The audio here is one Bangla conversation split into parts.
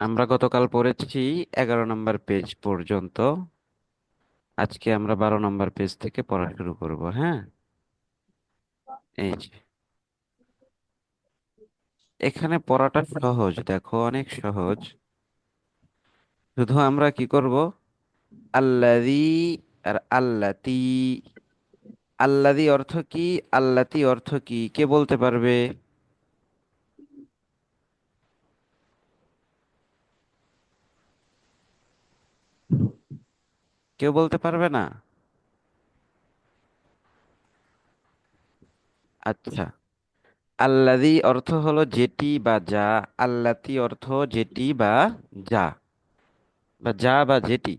আমরা গতকাল পড়েছি 11 নম্বর পেজ পর্যন্ত। আজকে আমরা 12 নম্বর পেজ থেকে পড়া শুরু করব। হ্যাঁ, এই যে এখানে পড়াটা সহজ, দেখো অনেক সহজ। শুধু আমরা কি করব, আল্লাযী আর আল্লাতী। আল্লাযী অর্থ কি, আল্লাতী অর্থ কি, কে বলতে পারবে? কেউ বলতে পারবে না? আচ্ছা, আল্লাযী অর্থ হলো যেটি বা যা। আল্লাতী অর্থ যেটি বা যা, বা যেটি।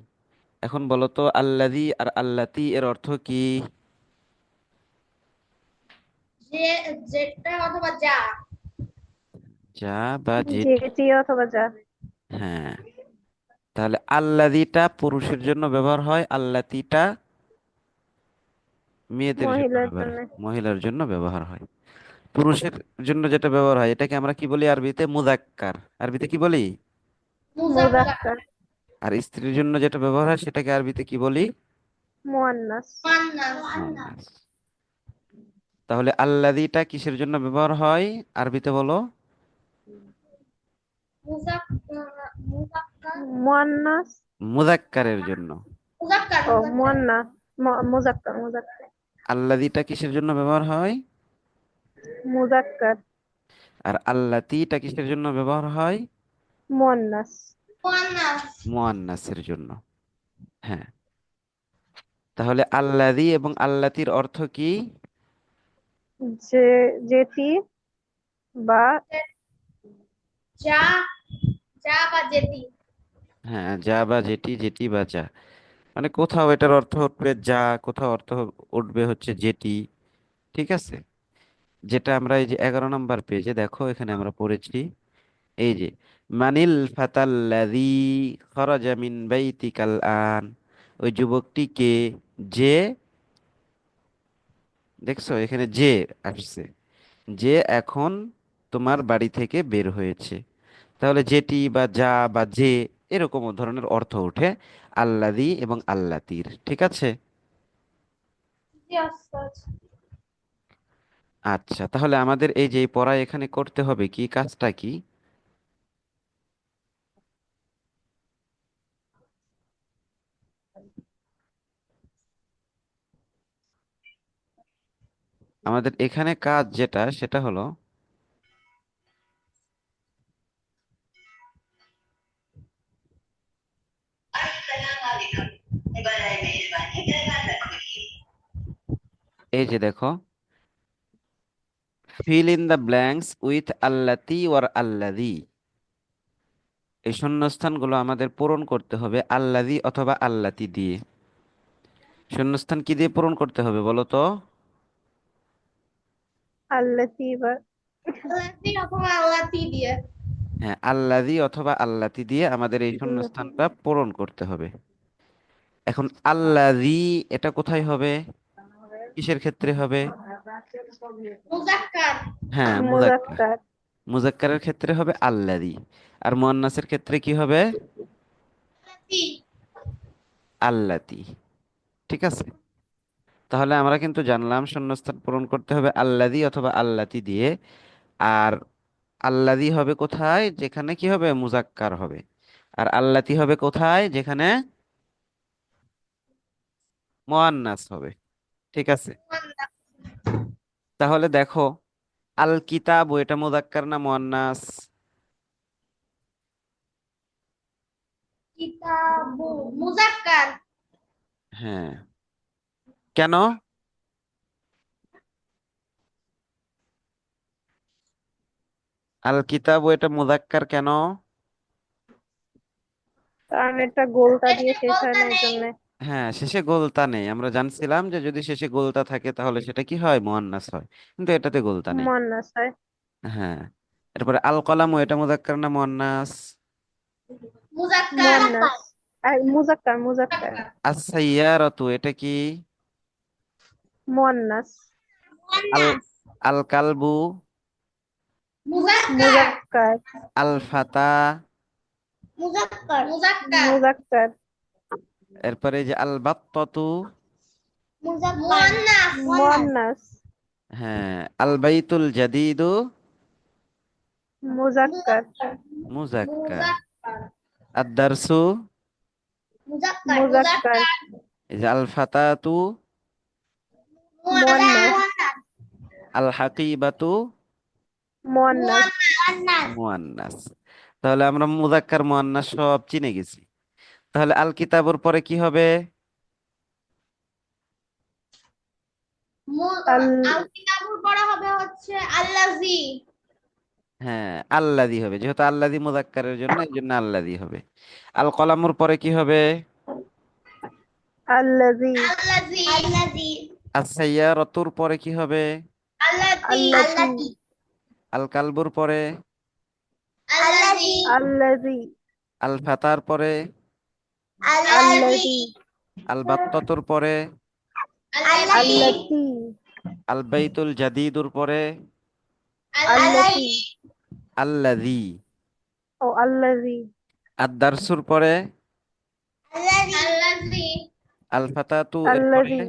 এখন বলো তো, আল্লাযী আর আল্লাতী এর অর্থ কি? যে যেটা অথবা যা। যা বা যেটি। যেটি অথবা যা। হ্যাঁ, তাহলে আল্লাযীটা পুরুষের জন্য ব্যবহার হয়, আল্লাতীটা মেয়েদের জন্য মহিলার ব্যবহার জন্য হয়, মহিলার জন্য ব্যবহার হয়। পুরুষের জন্য যেটা ব্যবহার হয় এটাকে আমরা কি বলি আরবিতে? মুযাক্কার। আরবিতে কি বলি? মুজাক্কার। মুযাক্কার। আর স্ত্রীর জন্য যেটা ব্যবহার হয় সেটাকে আরবিতে কি বলি? মুয়ান্নাস। মুয়ান্নাস। মুয়ান্নাস। তাহলে আল্লাযীটা কিসের জন্য ব্যবহার হয় আরবিতে বলো? মুজাক্কার। মুয়ান্নাস। মুযাক্কারের জন্য। মুজাক্কার। ও মুয়ান্নাস। মুযাক্কার মুযাক্কার। আল্লাযীটা কিসের জন্য ব্যবহার হয়? মুযাক্কার। আর আল্লাতীটা কিসের জন্য ব্যবহার হয়? মুয়ান্নাস। মুয়ান্নাস। মুয়ান্নাসের জন্য। হ্যাঁ, তাহলে আল্লাযী এবং আল্লাতীর অর্থ কি? যে যেটি বা যা, যা বা যেটি। হ্যাঁ, যা বা যেটি, যেটি বা যা। মানে কোথাও এটার অর্থ উঠবে যা, কোথাও অর্থ উঠবে হচ্ছে যেটি। ঠিক আছে, যেটা আমরা এই যে 11 নম্বর পেজে দেখো এখানে আমরা পড়েছি। এই যে, মানিল ফাতাল্লাযী খরাজা মিন বাইতিকাল আন। ওই যুবকটিকে, যে, দেখছো এখানে যে আসছে, যে এখন তোমার বাড়ি থেকে বের হয়েছে। তাহলে যেটি বা যা বা যে, এরকম ধরনের অর্থ ওঠে আল্লাযী এবং আল্লাতীর। ঠিক আছে। জি আস্তাজ। আচ্ছা, তাহলে আমাদের এই যে পড়া এখানে করতে হবে কি, কাজটা কি? আমাদের এখানে কাজ যেটা সেটা হলো, এই যে দেখো, fill in the blanks with আল্লাতী ওয়ার আল্লাযী। এই শূন্যস্থানগুলো আমাদের পূরণ করতে হবে আল্লাযী অথবা আল্লাতী দিয়ে। শূন্যস্থান কি দিয়ে পূরণ করতে হবে বলো তো? আল্লাতী বা আল্লাতি অথবা আল্লাতি দিয়ে। হ্যাঁ, আল্লাযী অথবা আল্লাতী দিয়ে আমাদের এই শূন্যস্থানটা পূরণ করতে হবে। এখন আল্লাযী, এটা কোথায় হবে, কিসের ক্ষেত্রে হবে? মুজাক্কার। হ্যাঁ, মুযাক্কার। মুযাক্কার। মুযাক্কারের ক্ষেত্রে হবে আল্লাযী। আর মুয়ান্নাসের ক্ষেত্রে কি হবে? আল্লাতি। আল্লাতী। ঠিক আছে, তাহলে আমরা কিন্তু জানলাম শূন্যস্থান পূরণ করতে হবে আল্লাযী অথবা আল্লাতী দিয়ে। আর আল্লাযী হবে কোথায়, যেখানে কি হবে, মুযাক্কার হবে। আর আল্লাতী হবে কোথায়, যেখানে মুয়ান্নাস হবে। ঠিক আছে, মুয়ান্নাস। তাহলে দেখো, আল কিতাব এটা মুযাক্কার না মুয়ান্নাস? কিতাবু মুজাক্কার। হ্যাঁ, কেন? আল কিতাব এটা মুযাক্কার কেন? কারণ এটা গোলটা দিয়ে শেষে শেষ হয় বলতা না এই নেই। জন্য। হ্যাঁ, শেষে গোলতা নেই, আমরা জানছিলাম যে যদি শেষে গোলতা থাকে তাহলে সেটা কি হয়, মুয়ান্নাস হয়। কিন্তু এটাতে গোলতা নেই। মুয়ান্নাস হয়। হ্যাঁ, এরপরে আল কলাম এটা মুযাক্কার না মুয়ান্নাস? মুজাক্কার। মুয়ান্নাস। আর মুযাক্কার মুযাক্কার। মুজাক্কার। as-সাইয়ারাতু এটা কি? মুয়ান্নাস। আল মুয়ান্নাস। আল কালবু, মুজাক্কার। মুযাক্কার। আল ফাতা, মুজাক্কার মুজাক্কার মুজাক্কার এরপরে এই যে আল বাত্তাতু, মুয়ান্নাস মুয়ান্নাস হ্যাঁ, আল বাইতুল জাদিদু, মুজাক্কার মুজাক্কার, আদ দারসু, মুজাক্কার এই যে আল ফাতাতু, মুয়ান্নাস আল হাকিবাতু, মুয়ান্নাস মুয়ান্নাস। তাহলে আমরা মুজাক্কার মুয়ান্নাস সব চিনে গেছি। তাহলে আল কিতাবুর পরে কি হবে? আল আল কিতাবুর পরে হবে হচ্ছে আল্লাজি। হ্যাঁ, আল্লাদি হবে, যেহেতু আল্লাদি মুজাক্কারের জন্য, এই জন্য আল্লাদি হবে। আল কলামুর পরে কি হবে? আল্লাযী আল্লাজি আস সাইয়ারাতুর পরে কি হবে? আল্লাতি আল্লাতী আল কালবুর পরে? আল্লাজি আল্লাযী আল ফাতার পরে? আল্লাজি আল্লাযী আল বাত্তাতুর পরে? আল্লাতি আল্লাতী আল বাইতুল জাদিদুর পরে? আল্লাতী আল্লাদি। ও আল্লাযী আদ দারসুর পরে? আল্লাজি আল ফাতাতু এর পরে?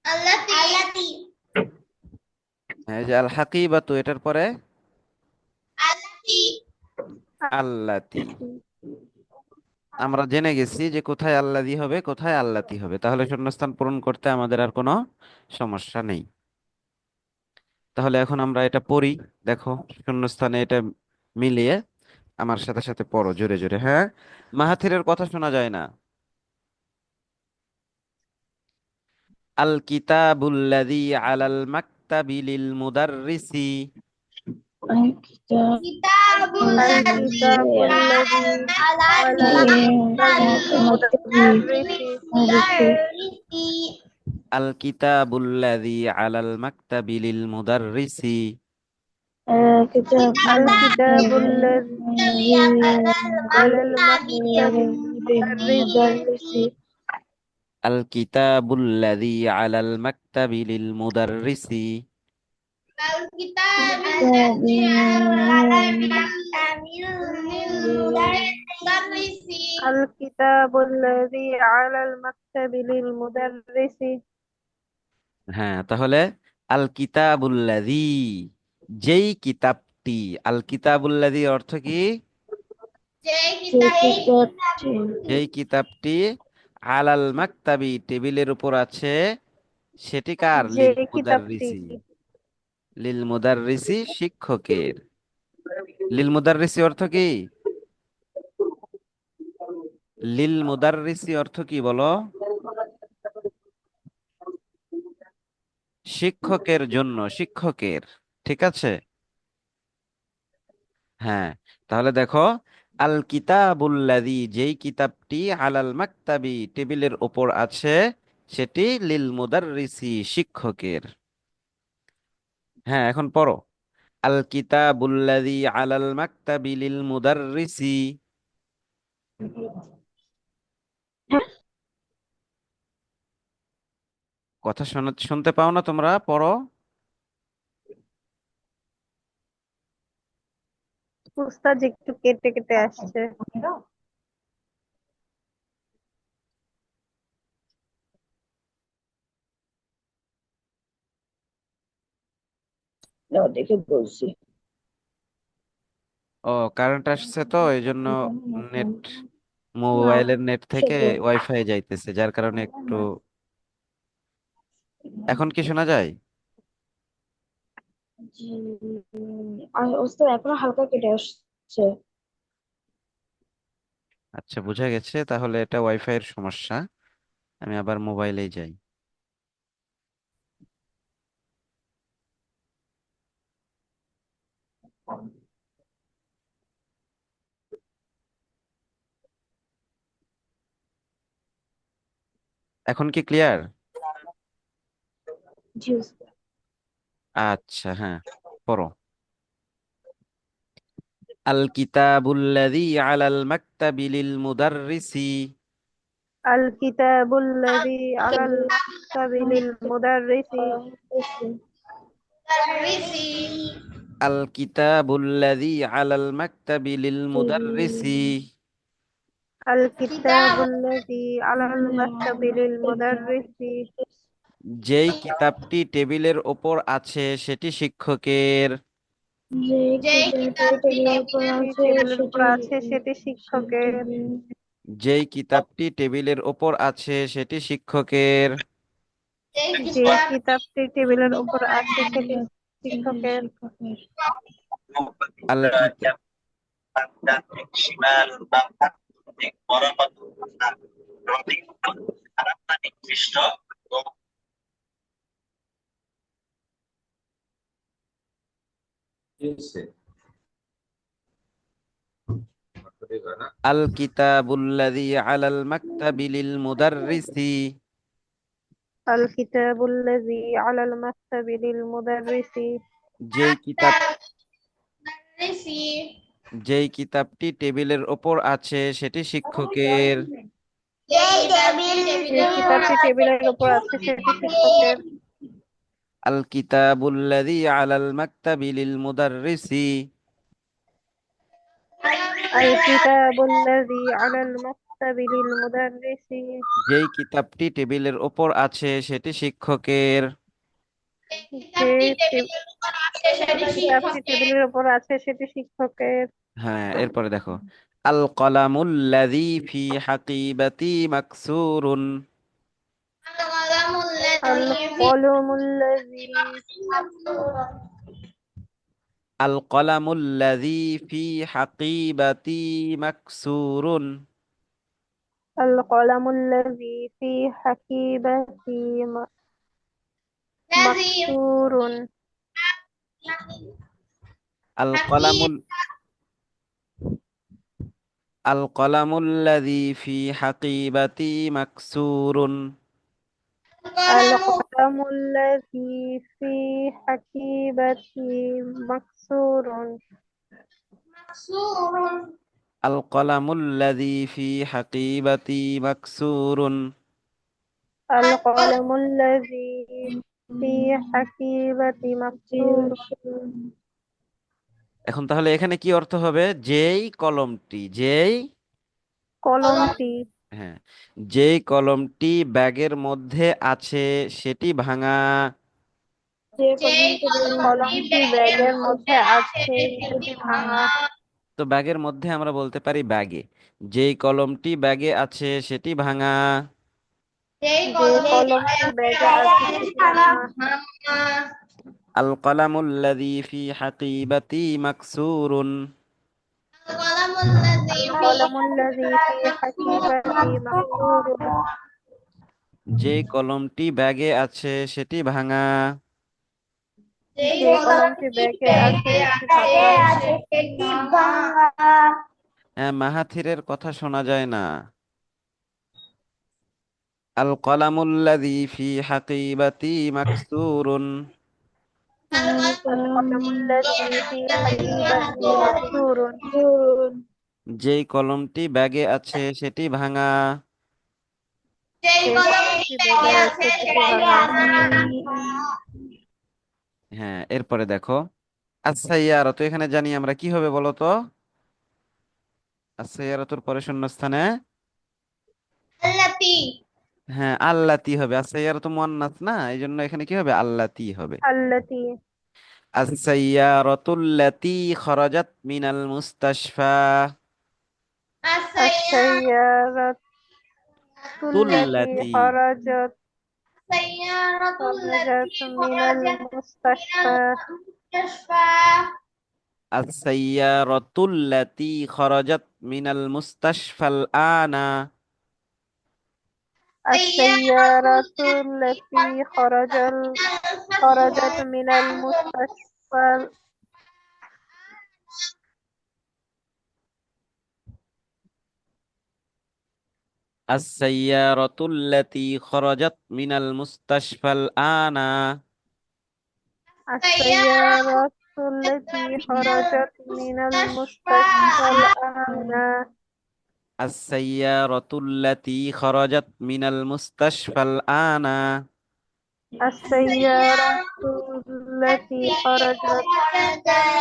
আল্লাযী আল্লাতি হ্যাঁ, এই যে আল হাকিবাতু এটার পরে? আল্লাতি আল্লাতি। আমরা জেনে গেছি যে কোথায় আল্লাদি হবে, কোথায় আল্লাতি হবে, তাহলে শূন্যস্থান পূরণ করতে আমাদের আর কোনো সমস্যা নেই। তাহলে এখন আমরা এটা পড়ি। দেখো, শূন্যস্থানে এটা মিলিয়ে আমার সাথে সাথে পড়ো জোরে জোরে, হ্যাঁ। মাহাথিরের কথা শোনা যায় না। আল কিতাবুল্লাযী আলাল মাকতাবি লিল মুদাররিসি। الكتاب কিতাবুল্লাযী الكتاب الذي على المكتب المدرس আল কিতাবুল্লাযী আলাল মাকতাবি লিল মুদাররিসি। الكتاب الكتاب الذي على المكتب المدرس আল কিতাবুল্লাযী আলাল মাকতাবি লিল মুদাররিসি। الكتاب الكتاب الذي على المكتب للمدرس হ্যাঁ, তাহলে আল কিতাবুল্লাযী, যেই কিতাবটি। আল কিতাবুল্লাযী অর্থ কি? যেই কিতাবটি আলাল মাকতাবি টেবিলের উপর আছে, সেটি কার? যে লিল কিতাবটি মুদাররিসি। লিল মুদাররিসি শিক্ষকের। লিল মুদাররিসি অর্থ কি? লিল মুদাররিসি অর্থ কি বলো? শিক্ষকের জন্য, শিক্ষকের। ঠিক আছে, হ্যাঁ। তাহলে দেখো, আল কিতাবুল্লাযী, যেই কিতাবটি আলাল মাকতাবি টেবিলের উপর আছে, সেটি লিল মুদাররিসি শিক্ষকের। হ্যাঁ, এখন পড়ো। আল কিতাবুল্লাযী আলাল মাকতাবি লিল মুদাররিসি। কথা শুনতে পাও না তোমরা? পড়ো। উস্তাদ একটু কেটে কেটে আসছে। দেখে বলছি ও, কারেন্ট আসছে তো এই জন্য নেট, মোবাইলের নেট থেকে ওয়াইফাই যাইতেছে, যার কারণে একটু। এখন কি শোনা যায়? জি, আর ওস্তাদ এখনো হালকা কেটে আসছে। আচ্ছা, বোঝা গেছে। তাহলে এটা ওয়াইফাই এর সমস্যা। আমি আবার মোবাইলেই যাই। এখন কি ক্লিয়ার? জি ওস্তাদ। আচ্ছা, হ্যাঁ, পড়ো। আল কিতাবুল্লাযী আলাল মাকতাবি লিল মুদাররিসি। الكتاب الذي على المكتب للمدرس আল কিতাবুল্লাযী আলাল মাকতাবি লিল মুদাররিসি, الكتاب الذي على المكتب للمدرس যেই কিতাবটি টেবিলের ওপর আছে সেটি শিক্ষকের। যে যেই কিতাবটি কিতাবটি টেবিলের উপর টেবিলের আছে টেবিলের উপর সেটি আছে সেটি শিক্ষকের। যেই কিতাবটি টেবিলের ওপর আছে সেটি শিক্ষকের। যেই যে কিতাব কিতাবটি টেবিলের উপর আছে সেটি শিক্ষকের। শিক্ষকের। আল কিতাব আল কিতাবুল্লাযী আলাল মাকতাবি লিল মুদাররিসি, الكتاب الذي على المكتب للمدرس যেই কিতাব মুদাররিসি যেই কিতাবটি টেবিলের ওপর আছে সেটি শিক্ষকের। যেই কিতাবটি যে টেবিলের উপর কিতাবটি আছে টেবিলের উপর সেটি আছে সেটি শিক্ষকের। আল কিতাবুল্লাযী আলাল মাকতাবি লিল মুদাররিসি, الكتاب الذي على المكتب للمدرس যেই কিতাবটি টেবিলের ওপর আছে সেটি শিক্ষকের। যে কিতাবটি কিতাবটি টেবিলের টেবিলের উপর আছে সেটি শিক্ষকের। হ্যাঁ, এরপরে দেখো আল কলামুল্লাযী ফি হাকিবাতি মাকসুরুন, القلم الذي আল কলামুল্লাযী ফি হাকিবাতি মাকসুরুন, القلم الذي في حقيبتي مكسور আল কলামুল আল কলামুল্লাযী ফি হাকিবাতি মাকসুরুন, القلم الذي في حقيبتي مكسور আল কলামুল্লাযী ফি হাকিবাতি মাকসুরুন। القلم الذي في حقيبتي مكسور এখন তাহলে এখানে কি অর্থ হবে? যেই কলমটি, যেই কলমটি হ্যাঁ, যেই কলমটি ব্যাগের মধ্যে আছে সেটি ভাঙা। যে কলমটি ব্যাগের মধ্যে আছে সেটি ভাঙা। তো ব্যাগের মধ্যে আমরা বলতে পারি ব্যাগে, যেই কলমটি ব্যাগে আছে সেটি ভাঙা। যেই যে কলমটি ব্যাগে আছে সেটি ভাঙা। আল কলামুল্লাযী ফি হাকিবাতি মাকসুরুন, القلم الذي في حقيبتي مكسور যেই কলমটি ব্যাগে আছে সেটি ভাঙা। যে কলমটি ব্যাগে আছে সেটি ভাঙা। হ্যাঁ, মাহাথিরের কথা শোনা যায় না। আল কলামুল্লাযী ফি হাকিবাতি মাকসুরুন, القلم الذي في حقيبتي مكسور যেই কলমটি ব্যাগে আছে সেটি ভাঙা। যে কলমটি ব্যাগে আছে সেটি ভাঙা। হ্যাঁ, এরপরে দেখো আস-সাইয়ারাতু, এখানে জানি আমরা কি হবে বলো তো? আস-সাইয়ারাতুর পরে শূন্যস্থানে আল্লাতি হ্যাঁ আল্লাতি হবে। আস-সাইয়ারাতু মুয়ান্নাস না, এই জন্য এখানে কি হবে? আল্লাতি হবে। التي আস-সাইয়ারাতুল্লাতী খরাজাত মিনাল মুস্তাশফা, السيارة التي তুল্লাতি خرجت السيارة التي من خرجت المستشفى المستشفى আস-সাইয়ারাতুল্লাতী খরাজাত মিনাল মুস্তাশফাল আনা, السيارة التي خرجت من المستشفى আস-সাইয়ারাতুল্লাতী খরাজাত মিনাল মুস্তাশফাল আনা, السيارة التي خرجت من المستشفى الآن আস-সাইয়ারাতুল্লাতী খরাজাত মিনাল মুস্তাশফাল আনা, السيارة التي خرجت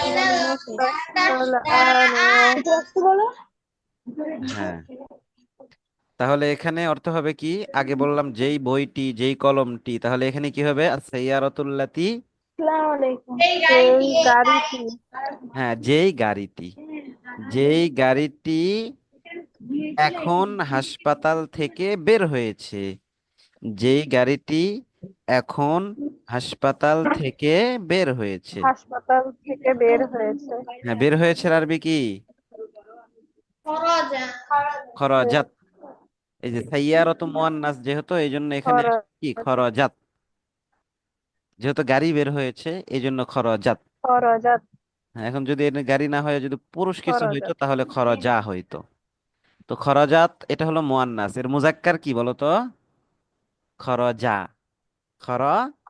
من المستشفى الآن একটু আসতে বলো। হ্যাঁ, তাহলে এখানে অর্থ হবে কি? আগে বললাম যেই বইটি, যেই কলমটি, তাহলে এখানে কি হবে? আস-সাইয়ারাতুল্লাতি, আসসালামু আলাইকুম। এই যেই গাড়িটি গাড়িটি হ্যাঁ, যেই গাড়িটি, যেই গাড়িটি এখন হাসপাতাল থেকে বের হয়েছে, যেই গাড়িটি এখন হাসপাতাল থেকে বের হয়েছে। হাসপাতাল থেকে বের হয়েছে। হ্যাঁ, বের হয়েছে আরবি কি? খরজা খরজাত। এই যে সাইয়ারাতু মুয়ান্নাস যেহেতু, এই জন্য এখানে আসবে কি? খরজাত। যেহেতু গাড়ি বের হয়েছে, এই জন্য খরজাত। খরজাত হ্যাঁ, এখন যদি এর গাড়ি না হয়, যদি পুরুষ কিছু হইতো খরজাত তাহলে খরজা হইতো। তো খরজাত এটা হলো মুয়ান্নাস, এর মুজাক্কার কি বলো তো? খরজা। খর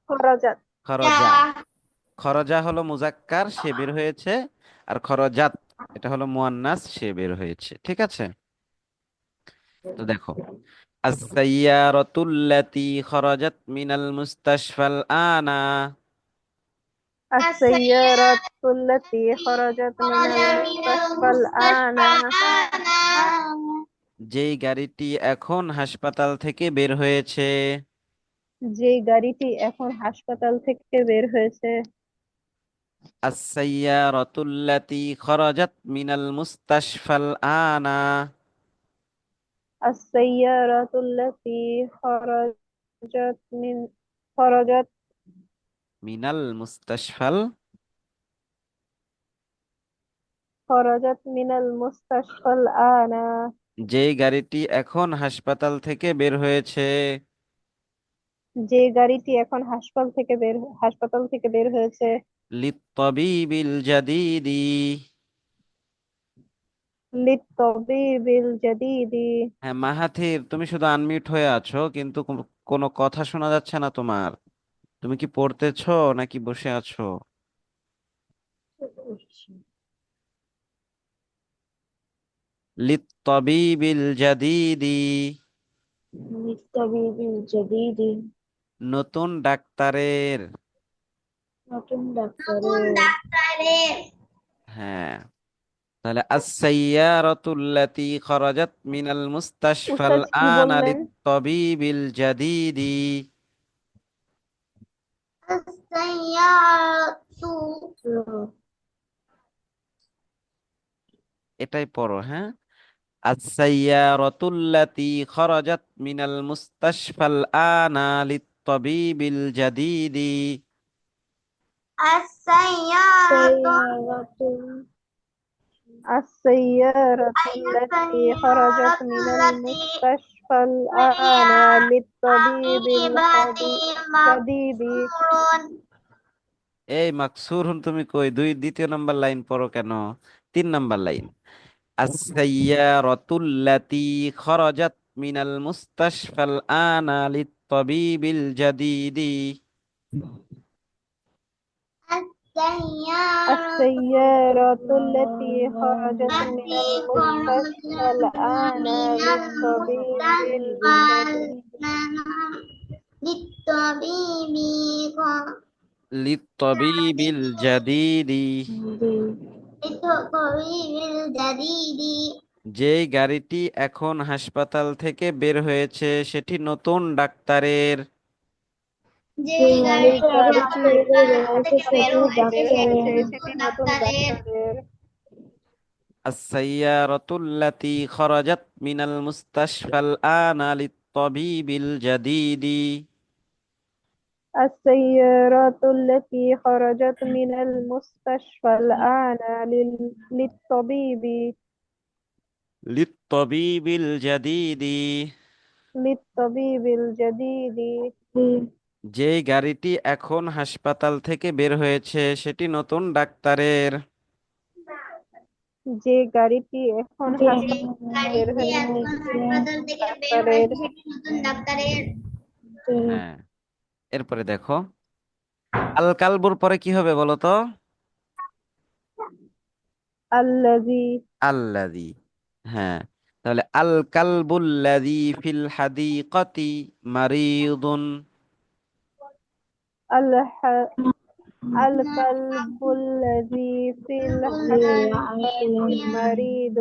খরজাত খরজা। খরজা হলো মুজাক্কার, সে বের হয়েছে। আর খরজাত এটা হলো মুয়ান্নাস, সে বের হয়েছে। ঠিক আছে? তো দেখো, আস-সাইয়ারাতুল্লাতী খরাজাত মিনাল মুস্তাশফাল আনা। السيارة السيارة التي خرجت من خرج من المستشفى الآن المستشفى الآن যেই গাড়িটি এখন হাসপাতাল থেকে বের হয়েছে। যেই গাড়িটি এখন হাসপাতাল থেকে বের হয়েছে। আস-সাইয়ারাতুল্লাতী খরাজাত মিনাল মুস্তাশফাল আনা। السيارة التي خرجت মিনাল মুস্তাশফাল, خرجت من المستشفى الآن যেই গাড়িটি এখন হাসপাতাল থেকে বের হয়েছে। যে গাড়িটি এখন হাসপাতাল থেকে বের হয়েছে। লিত্তাবিবিল জাদিদি। للطبيب الجديد হ্যাঁ মাহাথির, তুমি শুধু আনমিউট হয়ে আছো, কিন্তু কোনো কথা শোনা যাচ্ছে না তোমার। তুমি কি পড়তেছো নাকি বসে আছো? লিত্তাবিবিল জাদিদি, নিস্তাবিবিল জাদিদি, নতুন ডাক্তারের। নতুন নতুন ডাক্তারের। ডাক্তারের হ্যাঁ, তাহলে আস-সাইয়ারাতুল্লাতী খরাজাত মিনাল মুস্তাশফাল উস্তাদ কি আনা বললেন? লিত্তাবিবিল জাদিদি। السيارة এটাই পড়ো, হ্যাঁ। আস-সাইয়ারাতুল্লাতী খরাজাত মিনাল মুস্তাশফাল আনা লিত্তাবিবিল জাদিদি। السيارة সাইয়ারাতুল السيارة التي خرجت من التي المستشفى الآن للطبيب الجديد مكسور এই মাকসুর, তুমি কই? দ্বিতীয় নাম্বার লাইন পড়ো কেন? 3 নাম্বার লাইন। আস-সাইয়ারাতুল্লাতী খরাজাত মিনাল মুস্তাশফাল আনা লিত্তাবিবিল জাদিদি। السيارة السيارة التي خرجت من التي خرجت المستشفى الآن من للطبيب المستشفى الجديد للطبيب লিত্তাবিবিল জাদিদি। الجديد যেই গাড়িটি এখন হাসপাতাল থেকে বের হয়েছে, সেটি নতুন ডাক্তারের। যে যে যে গাড়িটি মানুষটা এখন গাড়িটি হাসপাতাল হাসপাতাল থেকে বের এখন হয়েছে থেকে বের হাসপাতাল সেটি থেকে হয়েছে বের সেটি হয়েছে ডাক্তারের। সেটি নতুন নতুন ডাক্তারের ডাক্তারের। আস-সাইয়ারাতুল্লাতী খরাজাত মিনাল মুস্তাশফাল আনা লিত্তাবিবিল জাদিদি। السيارة التي خرجت من المستشفى الآن للطبيب লিত্তাবিবিল জাদিদি। الجديد যেই গাড়িটি এখন হাসপাতাল থেকে বের হয়েছে, সেটি নতুন ডাক্তারের। যে গাড়িটি এখন যে হাসপাতাল থেকে বের গাড়িটি হয়েছে এখন সেটি হাসপাতাল নতুন থেকে বের ডাক্তারের। হয়েছে সেটি নতুন ডাক্তারের হ্যাঁ, এরপরে দেখো, আল কালবুর পরে কি হবে বলো তো? الذي আল্লাযী। হ্যাঁ, তাহলে আল কালবুল্লাযী ফিল হাদিকাতি মারিদুন। الح... الكلب الذي في الحديقة مريض.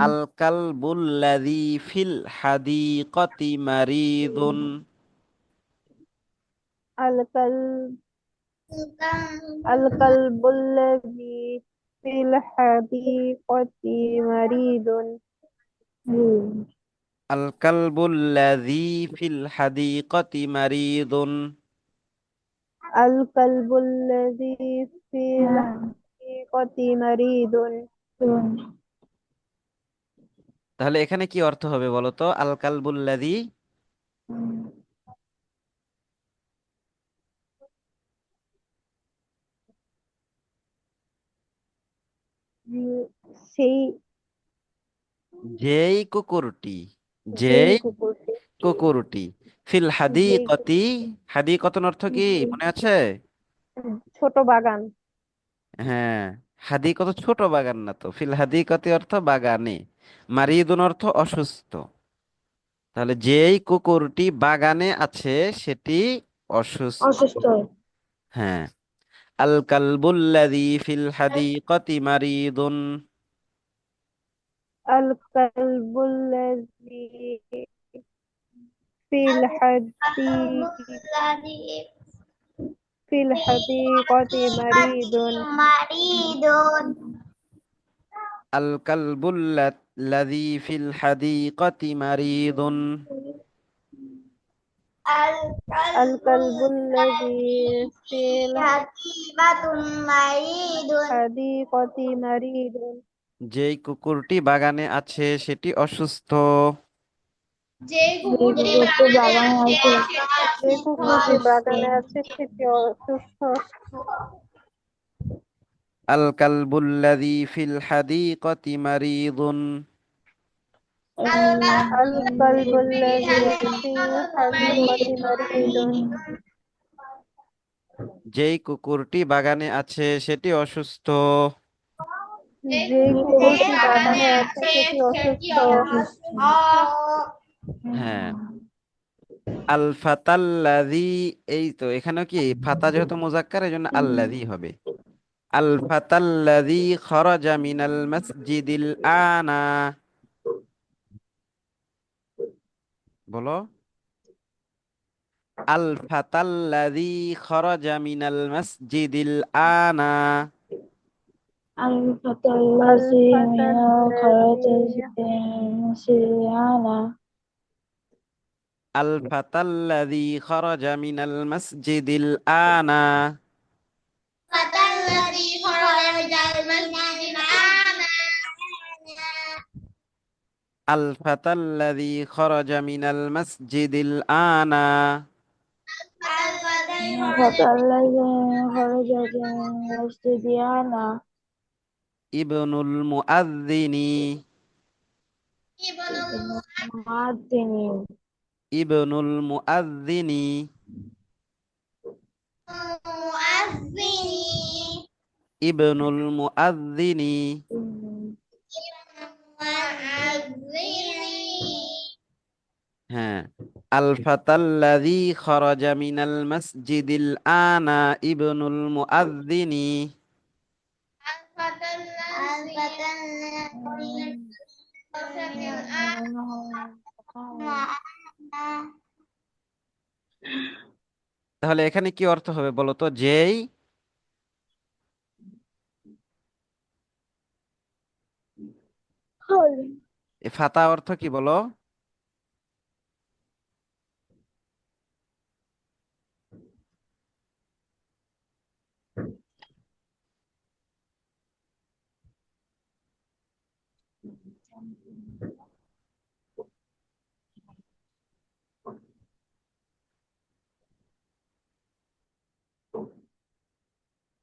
আল কালবুল্লাযী ফিল হাদীকাতি মারিদুন। الكلب الكلب الذي في الحديقة مريض. আল কালবুল্লাযী ফিল হাদীকাতি মারিদুন। الكلب الذي في الحديقة مريض. তাহলে এখানে কি অর্থ হবে বলো তো? আল কালবুল্লাযী সেই যেই কুকুরটি, যেই যেই কুকুরটি কুকুরটি ফিল যেই হাদীকাতি, হাদীকাতুন অর্থ কি মনে আছে? ছোট বাগান। হ্যাঁ, হাদীকত ছোট বাগান না তো, ফিল হাদীকাতি অর্থ বাগানে, মারিদুন অর্থ অসুস্থ। তাহলে যেই কুকুরটি বাগানে আছে সেটি অসুস্থ। অসুস্থ। হ্যাঁ, আল কালবুল্লাযী ফিল হাদীকাতি মারিদুন। الكلب الذي في الحديقة مريض. مريض আল কালবুল্লাযী ফিল হাদীকাতি মারিদুন। الكلب الذي في حكيمة مريض الحديقة مريض. যেই কুকুরটি বাগানে আছে সেটি অসুস্থ। যে কুকুরটি বাগানে আছে যে কুকুরটি বাগানে আছে সেটি অসুস্থ। আল কালবুল্লাযী ফিল হাদীকাতি মারিদুন। الكلب الذي في الحديقة مريض. যেই কুকুরটি বাগানে আছে সেটি অসুস্থ। যে কুকুরটি বাগানে আছে সেটি অসুস্থ। হ্যাঁ, আল ফাতাল্লাযী, এই তো এখানেও কি ফাতা যেহেতু মুযাক্কার এই জন্য আল্লাযী হবে। আল ফাতাল্লাযী খরাজা মিনাল মাসজিদিল আনা। বলো, আল ফাতাল্লাযী খরাজা মিনাল মাসজিদিল আনা। الفتى الذي الفتى خرج الذي سريعا আল ফাতাল্লাযী খরাজা মিনাল মাসজিদিল আনা। فتى الذي خرج المسجد الآن আল ফাতাল্লাযী খরাজা মিনাল মাসজিদিল আনা। الفتى الذي خرج سريعا ইবনুল মুআযযিনি। ابن المعدن ইবনুল মুআযযিনি। المؤذن ইবনুল মুআযযিনি। হ্যাঁ, আল ফাতাল্লাযী খরাজা মিনাল মাসজিদিল আনা ইবনুল মুআযযিনি। তাহলে এখানে কি অর্থ হবে বলো তো? যেই, এ ফাতা অর্থ কি বলো?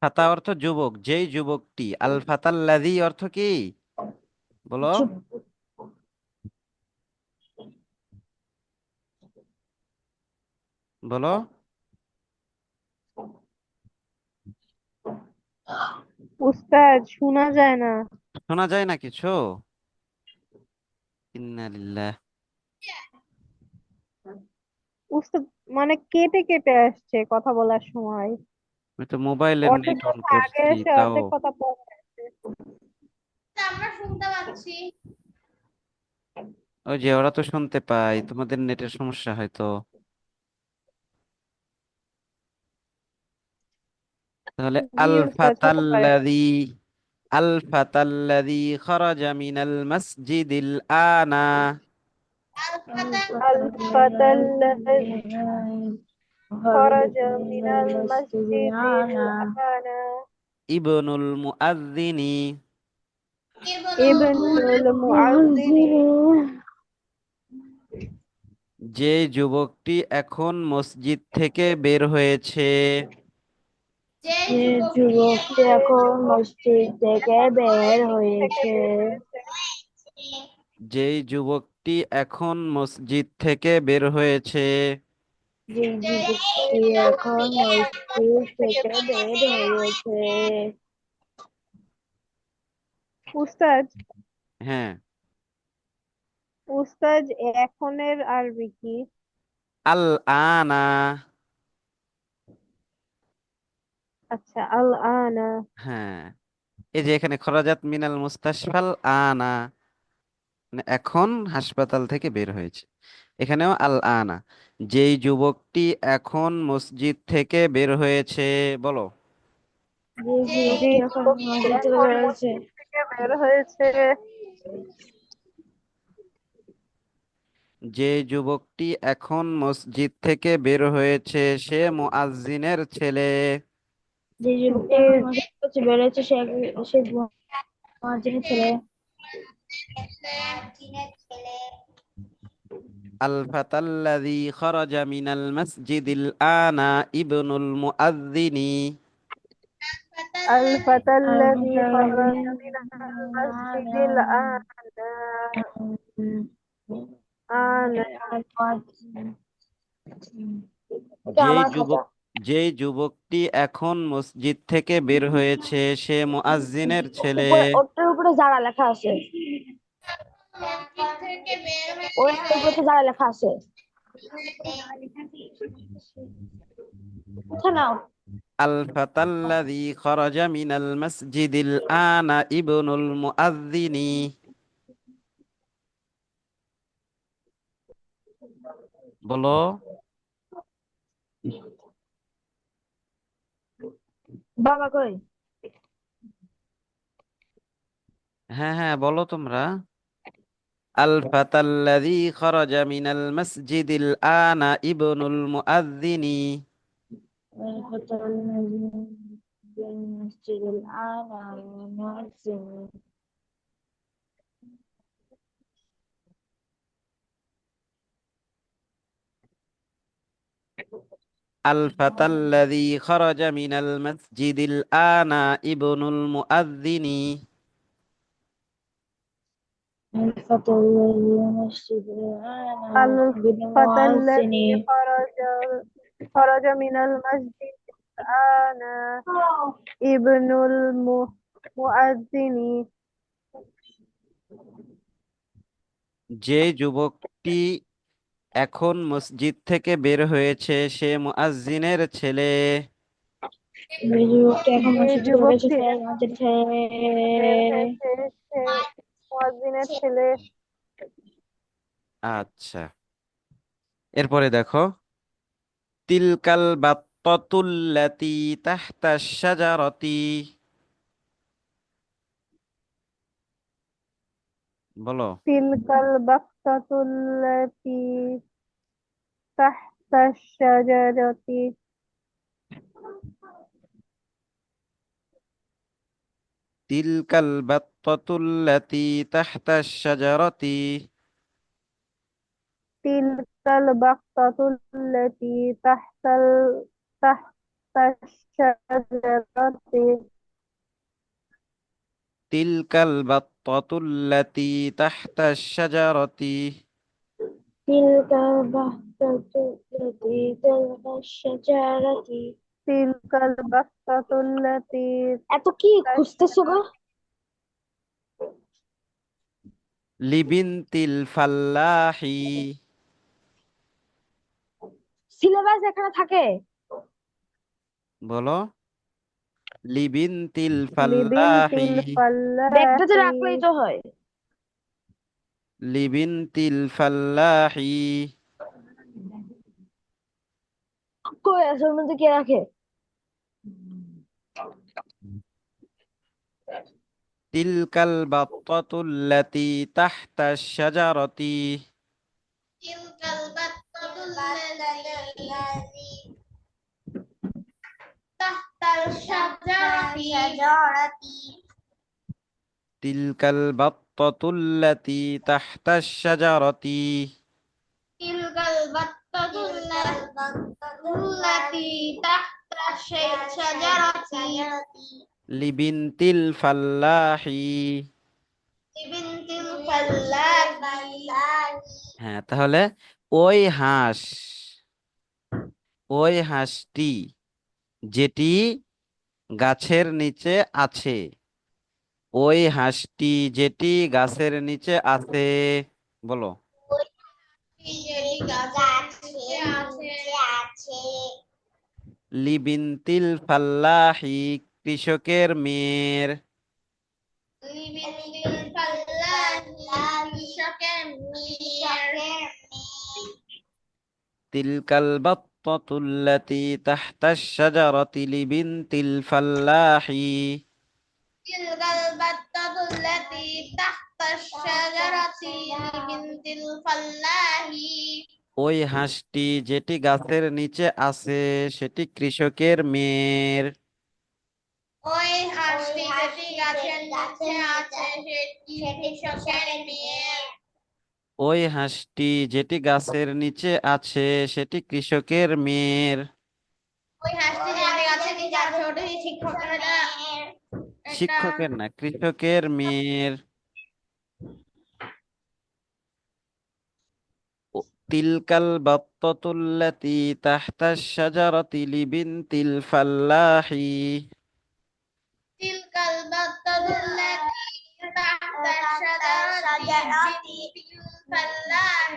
ফাতা অর্থ যুবক, যেই যুবকটি। আল ফাতাল্লাযী অর্থ কি বলো? বলো, উস্তাদ শোনা যায় না। শোনা যায় না কিছু? ইন্না লিল্লাহ। উস্তাদ, মানে কেটে কেটে আসছে কথা বলার সময়। আমি তো মোবাইলের নেট অর্ধেক অন কথা আগে করছি এসে তাও। অর্ধেক কথা পরে আসছে। আমরা শুনতে পাচ্ছি। ওই যে ওরা তো শুনতে পায়, তোমাদের নেটের সমস্যা হয়তো। তাহলে জি আল উস্তাদ, হতে পারে। ফাতাল্লাযী, আল ফাতাল্লাযী খারাজা মিনাল মাসজিদিল আনা আল ফাতাল্লাযী খরাজা মিনাল মাসজিদিল আনা ইবনুল মুআযযিনি, ইবনুল মুআযযিনি। যে যুবকটি এখন মসজিদ থেকে বের হয়েছে। যে যে যুবকটি যুবকটি যে এখন যুবকটি মসজিদ থেকে এখন বের মসজিদ থেকে হয়েছে। বের হয়েছে। যেই যুবকটি এখন মসজিদ থেকে বের হয়েছে। যে যে যুবকটি এখন যুবকটি এখন মসজিদ থেকে থেকে বের হয়েছে। উস্তাদ, হ্যাঁ, উস্তাদ, এখনের আরবি কি? আল আনা। আচ্ছা, আল আনা। হ্যাঁ, এই যে এখানে খরাজাত মিনাল মুস্তাশফাল আনা, মানে এখন হাসপাতাল থেকে বের হয়েছে। এখানেও আল আনা, যেই যুবকটি এখন মসজিদ থেকে বের হয়েছে। বলো। যে যে যুবকটি এখন যুবকটি মসজিদ থেকে এখন বের হয়েছে। মসজিদ থেকে বের হয়েছে। যে যুবকটি এখন মসজিদ থেকে বের হয়েছে সে মুআজ্জিনের ছেলে। যে যুবকটি যে এখন মসজিদ থেকে বের হয়েছে সে সে মুয়াজ্জিনের ছেলে। আল ফাতাল্লাযী খরাজা মিনাল মাসজিদিল আনা ইবনুল মুআজ্জিনি। আল আর ফাতাল্লাযী খরাজা মিনাল মাসজিদিল মুতাল্লাযী আনা আনা এটা যেই আমার খাতা। যুবক যেই যুবকটি এখন মসজিদ থেকে বের হয়েছে সে মুআজ্জিনের ছেলে। উপরে ওটার উপরে যারা লেখা আছে, থেকে বের ওই হয়েছে। উপরে তো যারা লেখা আছে উঠে নাও। আল ফাতাল্লাযী খরাজা মিনাল মাসজিদিল আনা ইবনুল মুআজ্জিনি। বলো। বাবা কই? হ্যাঁ হ্যাঁ, বলো তোমরা। আল ফাতাল্লাযী খরাজা মিনাল মাসজিদিল আনা ইবনুল মুআজ্জিনি। المسجد الأعلى والمؤذن. আল ফাতাল্লাযী খরাজা মিনাল মাসজিদিল আনা ইবনুল মুআজ্জিনি। الفتى الذي المسجد আল الأعلى بالمؤذن. ফাতাল্লাযী খরাজা মিনাল মাসজিদিল আনা ইবনুল মুআজ্জিনি। যে যুবকটি এখন মসজিদ থেকে বের হয়েছে সে মুআজ্জিনের ছেলে। যুবকটি এখন যে মসজিদ থেকে বেরিয়েছে যুবকটি সে এখন আমাদের বের হয়েছে সে মুয়াজ্জিনের ছেলে। আচ্ছা, এরপরে দেখো, তিলকাল বাত্তাতুল্লাতী তাহতাশ শাজারাতি। বলো। তিলকাল বাক্তাতুল্লাতী তাহতা শাজারাতি। তিলকাল বাত্তাতুল্লাতী তাহতাশ শাজারাতি। তিলকাল বাক্তাতুল্লাতী তাহতা শাজারাতি। তিলকাল বাত্তাতুল্লাতী তাহতাশ শাজারাতি। تلك البحثة التي تلقى الشجرة. তিলকাল বাক্তাতুল্লাতী এত কি তাহতা খুঁজতেছো গো? লিবিনতিল ফাল্লাহি। সিলেবাস এখানে থাকে। বলো। লিবিনতিল লিবিনতিল ফাল্লাহি। ব্যাগটাতে ফাল্লাহি। রাখলেই তো হয়। লিবিনতিল ফাল্লাহি। কই আসল মধ্যে কে রাখে? তিলকাল বাত্তাতুল্লাতি তাহতাশ শাজারাতি। تلك البتة الذي تحت الشجرة তিলকাল বাত্তাতুল্লাতি তাহতাশ শাজারাতি। تلك البتة التي تحت الشجرة লিবিনতিল ফাল্লাহি। بنت الفلاح হ্যাঁ, তাহলে ওই হাঁস, ওই হাঁসটি যেটি গাছের নিচে আছে, ওই হাঁসটি যেটি গাছের নিচে আছে। বলো। লিবিনতিল ফাল্লাহি, কৃষকের মেয়ের। তিলকাল বাত্তাতুল্লাতি তাহতাশ শাজারাতি লিবিনতিল ফাল্লাহি। تلك البتة التي تحت الشجرة لبنت الفلاح ওই হাঁসটি যেটি গাছের নিচে আছে সেটি কৃষকের মেয়ের। ওই হাঁসটি যেটি গাছের নিচে আছে সেটি কৃষকের মেয়ে ওই হাঁসটি যেটি গাছের নিচে আছে সেটি কৃষকের মেয়ের। ওই হাঁসটি যেটি গাছের নিচে আছে ওটা শিক্ষকের এটা শিক্ষকের না, কৃষকের মেয়ের। তিলকাল বাত্তাতুল্লাতি তাহতাশ শাজারাতি লিবিনতিল ফাল্লাহি। تلك البتة التي تحت الشجرة بنت الفلاح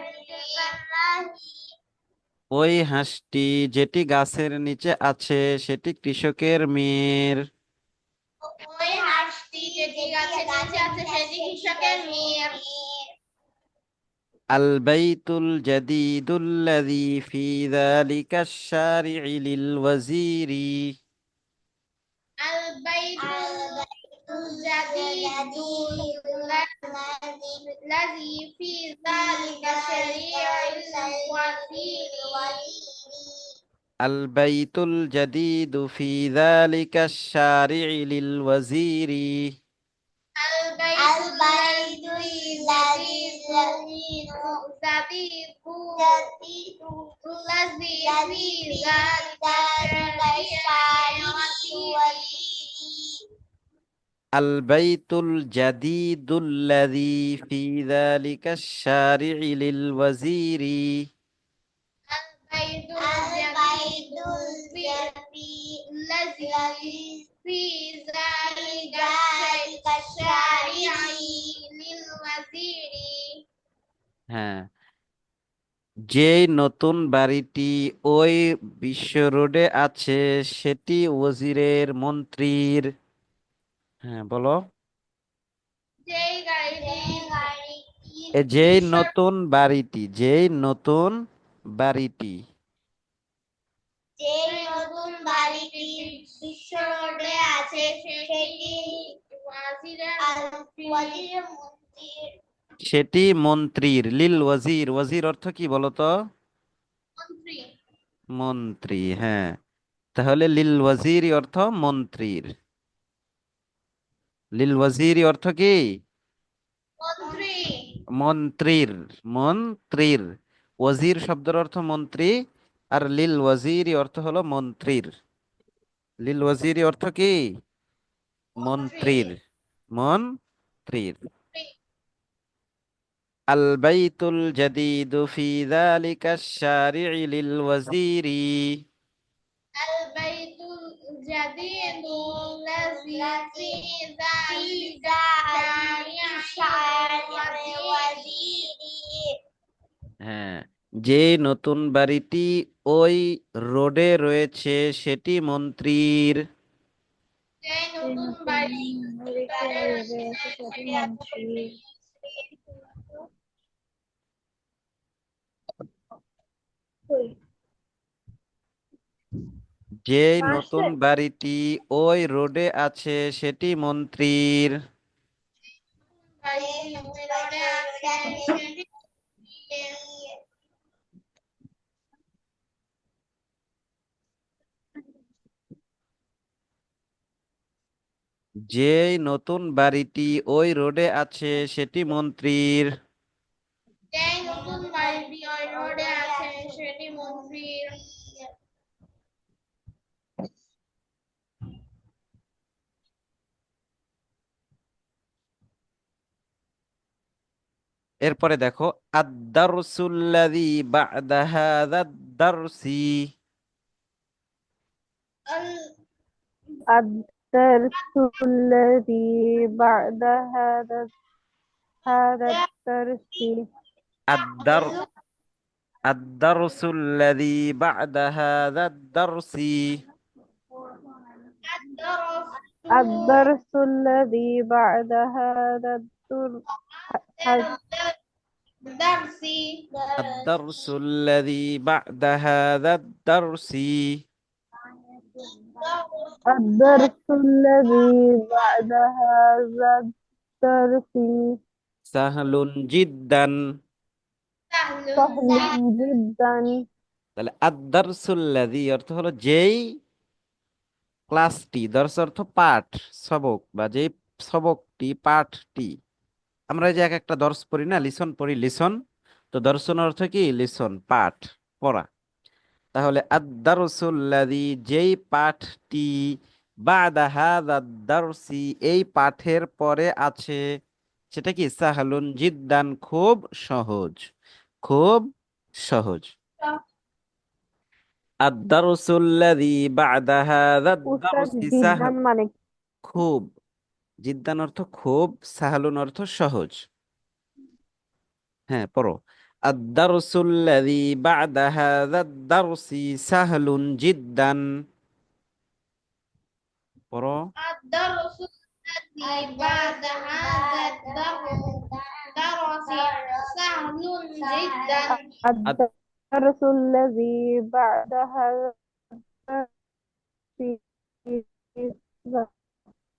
ওই হাঁসটি যেটি গাছের নিচে আছে সেটি কৃষকের মেয়ের। ওই হাঁসটি যেটি গাছের নিচে আছে সেটি কৃষকের মেয়ে আল বাইতুল জাদিদুল্লাযী ফি যালিকাশ শারি'i লিল ওয়াজিরি। البيت الجديد الذي في ذلك شريع الوزير আল বাইতুল জাদিদু ফি যালিকাশ শারি'i লিল ওয়াজিরি। البيت الذي في ذلك شريع আল বাইতুল জাদিদুল্লাযী ফি যালিকাশ শারি'i লিল ওয়াজিরি। البيت الجديد الذي في ذلك الشارع للوزير হ্যাঁ, যেই নতুন বাড়িটি ওই বিশ্ব রোডে আছে সেটি ওজিরের, মন্ত্রীর। হ্যাঁ, বলো। যেই গাড়িটি যেই নতুন বাড়িটি, যেই নতুন বাড়িটি যেই নতুন বাড়িটি বিশ্ব রোডে আছে সেটি ওয়াজিরের মন্ত্রীর সেটি মন্ত্রীর। লিল ওয়াজির, ওয়াজির অর্থ কি বলো তো? মন্ত্রী মন্ত্রী। হ্যাঁ, তাহলে লিল ওয়াজির অর্থ মন্ত্রীর। লিল ওয়াজির অর্থ কি? মন্ত্রী মন্ত্রীর, মন্ত্রীর। ওয়াজির শব্দের অর্থ মন্ত্রী, আর লিল ওয়াজির অর্থ হলো মন্ত্রীর। লিল ওয়াজির অর্থ কি? মন্ত্রীর, মন্ত্রীর। আল বাইতুল জাদিদু ফি যালিকাশ শারি'i লিল ওয়াজিরি। البيت الجديد الذي في ذلك الشارع الوزير হ্যাঁ, যে নতুন বাড়িটি ওই রোডে রয়েছে সেটি মন্ত্রীর। যে এই নতুন নতুন বাড়ি বাড়িতে বাড়ি রোদে আছে সেটি মন্ত্রী। কই? যে পারছে? নতুন বাড়িটি ওই রোডে আছে সেটি মন্ত্রীর। বাড়ি রোডে আছে সেটি যে নতুন বাড়িটি ওই রোডে আছে সেটি মন্ত্রীর। যে নতুন বাড়িটি ওই রোডে আছে সেটি মন্ত্রীর। এরপরে দেখো আদ-দারসুল্লাযী বা'দা হাযা-দারসি। ال- الدرس الذي بعد هذا الدرس. আদ-দার আদ-দারসুল্লাযী বা'দা হাযা-দারসি। الدرس الدرس الذي بعد هذا الدرس الدرس الذي بعد هذا الدرس الدرس الذي بعد هذا الدرس سهل جدا। سهل سهل جدا. তাহলে আদ-দারসুল্লাযী অর্থ হলো যেই ক্লাসটি, দর্শ অর্থ পাঠ, সবক, বা যেই সবকটি, পাঠটি। আমরা এই যে এক একটা দর্শ পড়ি না, লিসন পড়ি, লিসন। তো দর্শন অর্থ কি? লিসন, পাঠ, পড়া। তাহলে আদ-দারসুল্লাযী যেই পাঠটি, বা'দা হাযা দারসি এই পাঠের পরে আছে, সেটা কি? সাহালুন জিদ্দান খুব সহজ, খুব সহজ। আদ-দারসুল্লাযী বা'দা হাযা উস্তাদ দারসি জিদ্দান সাহাল, মানে কি? খুব। জিদ্দান অর্থ খুব, সাহালুন অর্থ সহজ। হ্যাঁ, পড়ো। আদ-দারসুল্লাযী বা'দা হাযা দারসি সাহলুন জিদ্দান। পড়ো। الدرس الذي بعد هذا الدرس سهل جدا. الدرس الذي بعد هذا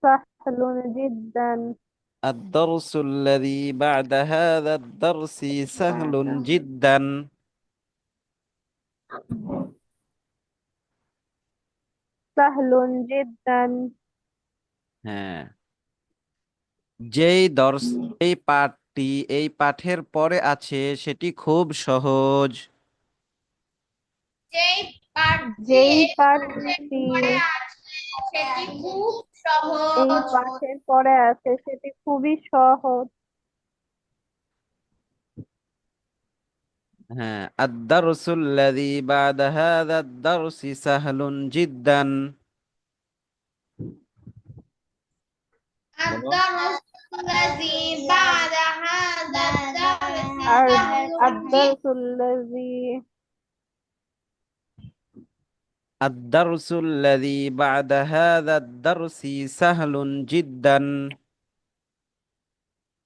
سهل جدا. الدرس الذي بعد هذا الدرس سهل جدا. سهل جدا. হ্যাঁ, যেই দর্শ, এই পাঠটি এই পাঠের পরে আছে সেটি খুব সহজ। যেই পাঠটি যেই এই পাঠের পাঠটি পরে আছে সেটি খুব এই সহজ। পাঠের পরে আছে সেটি খুবই সহজ। হ্যাঁ, আদ-দারসুল্লাযী বা'দা হাযা দারসি সাহলুন জিদ্দান। বলো। الدرس الذي بعد هذا الدرس سهل الدرس الذي الدرس الذي بعد هذا الدرس سهل جدا.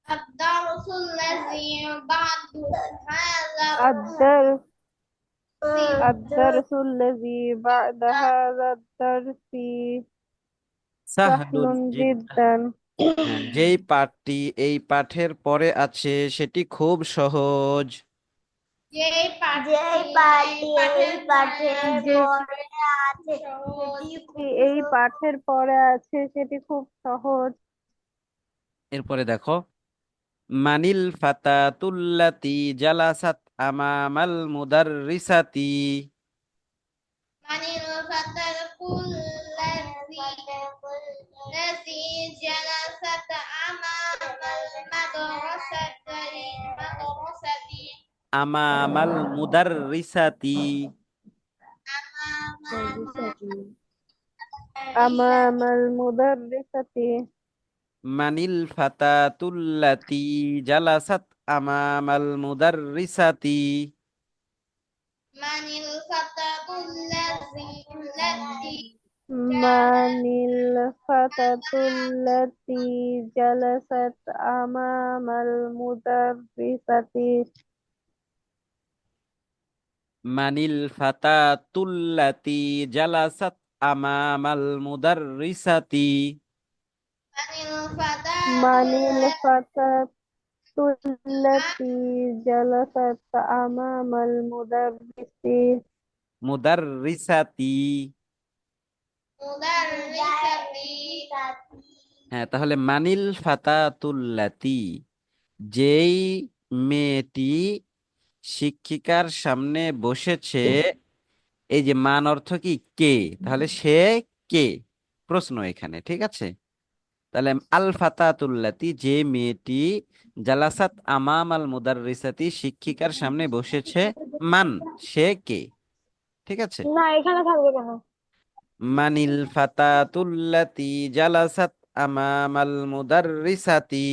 الدرس الذي بعد هذا الدرس الدرس الذي بعد هذا الدرس سهل سهل جدا। جدا. হ্যাঁ, যেই পাঠটি এই পাঠের পরে আছে সেটি খুব সহজ। যেই পাঠটি এই পাঠের পরে আছে এই পাঠের পরে আছে সেটি খুব সহজ। এরপরে দেখো মানিল ফাতাতুল্লাতি জালাসাত আমামাল মুদাররিসাতি। من الفتى الذي جلست أمام المدرسة আমামাল মুদাররিসাতি। أمام المدرسة. মানিল ফাতাতুল্লাতি জালাসাত আমামাল মুদাররিসাতি। من الفتاة التي মানিল ফাতাতুল্লাতি জালাসাত আমামাল মুদাররিসাতি। মানিল ফাতাতুল্লাতি জালাসাত আমামাল মুদাররিসাতি। মানিল ফাতাতুল্লাতি জালাসাত আমামাল মুদাররিসি। মুদাররিসাতি। হ্যাঁ, তাহলে মানিল ফাতাতুল্লাতি, যেই মেয়েটি শিক্ষিকার সামনে বসেছে। এই যে মান অর্থ কি? কে। তাহলে সে কে, প্রশ্ন এখানে, ঠিক আছে। তাহলে আল ফাতাতুল্লাতি, যে মেয়েটি জালাসাত আমাম আল মুদাররিসাতি, শিক্ষিকার সামনে বসেছে। মান, সে কে, ঠিক আছে। না, এখানে থাকবে কেন? মানিল ফাতাতুল্লাতি জালাসাত আমাম আল মুদাররিসাতি।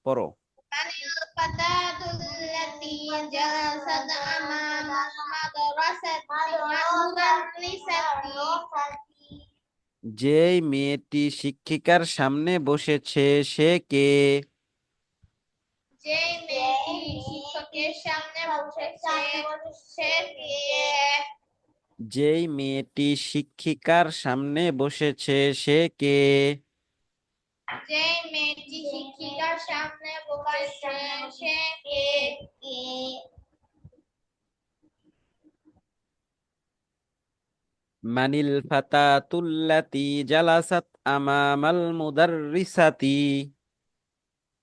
পড়ো। من الفتاة التي جلست أمام المدرسة. যেই মেয়েটি শিক্ষিকার সামনে বসেছে, সে কে? যে মেয়েটি শিক্ষকের সামনে বসেছে সে কে? যেই মেয়েটি শিক্ষিকার সামনে বসেছে, সে কে? যে মেয়েটি শিক্ষিকার সামনে বসেছে সে কে? মানিল ফাতাতুল্লাতি জালাসাত আমামাল মুদাররিসাতি।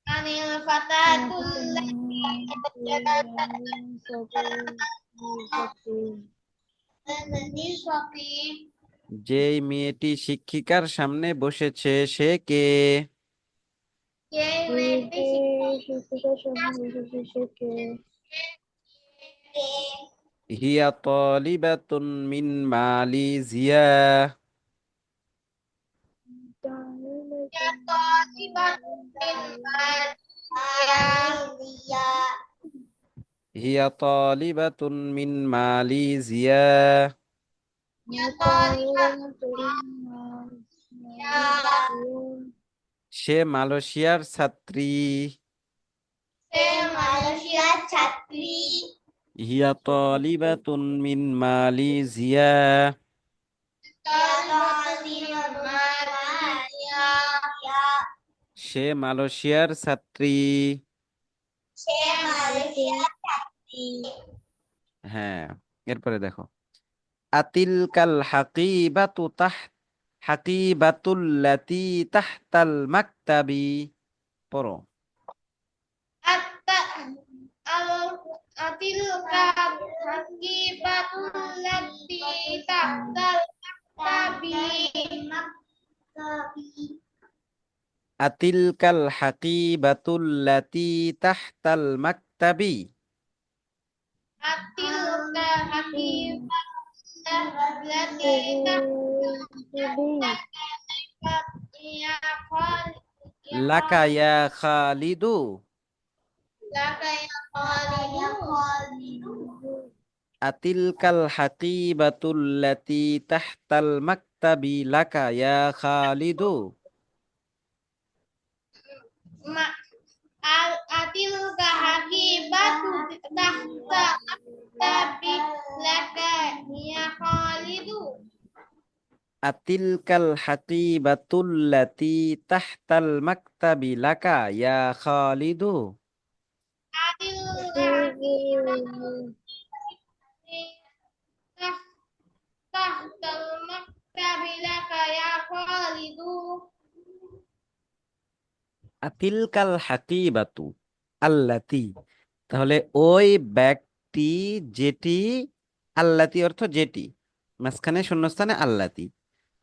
من الفتاة التي جلست المدرسة. যেই মেয়েটি শিক্ষিকার সামনে বসেছে, সে কে? যে মেয়েটি শিক্ষিকার সামনে বসেছে সে কে? হিয়া তালিবাতুন মিন মালিজিয়া। হিয়া তালিবাতুন মিন মালিজিয়া। সে মালয়েশিয়ার ছাত্রী। সে মালয়েশিয়ার ছাত্রী। হিয়া তালিবাতুন মিন মালিজিয়া। সে মালয়েশিয়ার ছাত্রী। সে মালয়েশিয়ার ছাত্রী। হ্যাঁ, এরপরে দেখো। আতিল কাল হাকিবাতু হাকিবাতুল্লাতি তাহতাল মাকতাবি। পড়ো। আতিলকা হাকিবাতুল্লাতি তাহতাল মাকতাবি। আতিল কাল হাকিবাতুল্লাতি তাহতাল মাকতাবি। আতিলকা হাকিবাতুল্লাতি তাহতাল লাকা ইয়া খালিদু। আতিল কাল হাকিবাতুল্লাতি তাহতাল মাকতাবি লাকা ইয়া খালিদু। আতিলকা হাকিবাতু তাহতা মাকতাবি লাকা ইয়া খালিদু। আতিল কাল হাকিবাতুল্লাতি তাহতাল মাকতাবি লাকা ইয়া খালিদু। আতিলকা হাকিবাতু তাহতাল মাকতাবি লাকা ইয়া খালিদু। আতিল কাল হাকিবাতু আল্লাতি, তাহলে ওই ব্যক্তি যেটি, আল্লাতি অর্থ যেটি, মাঝখানে শূন্যস্থানে আল্লাতি।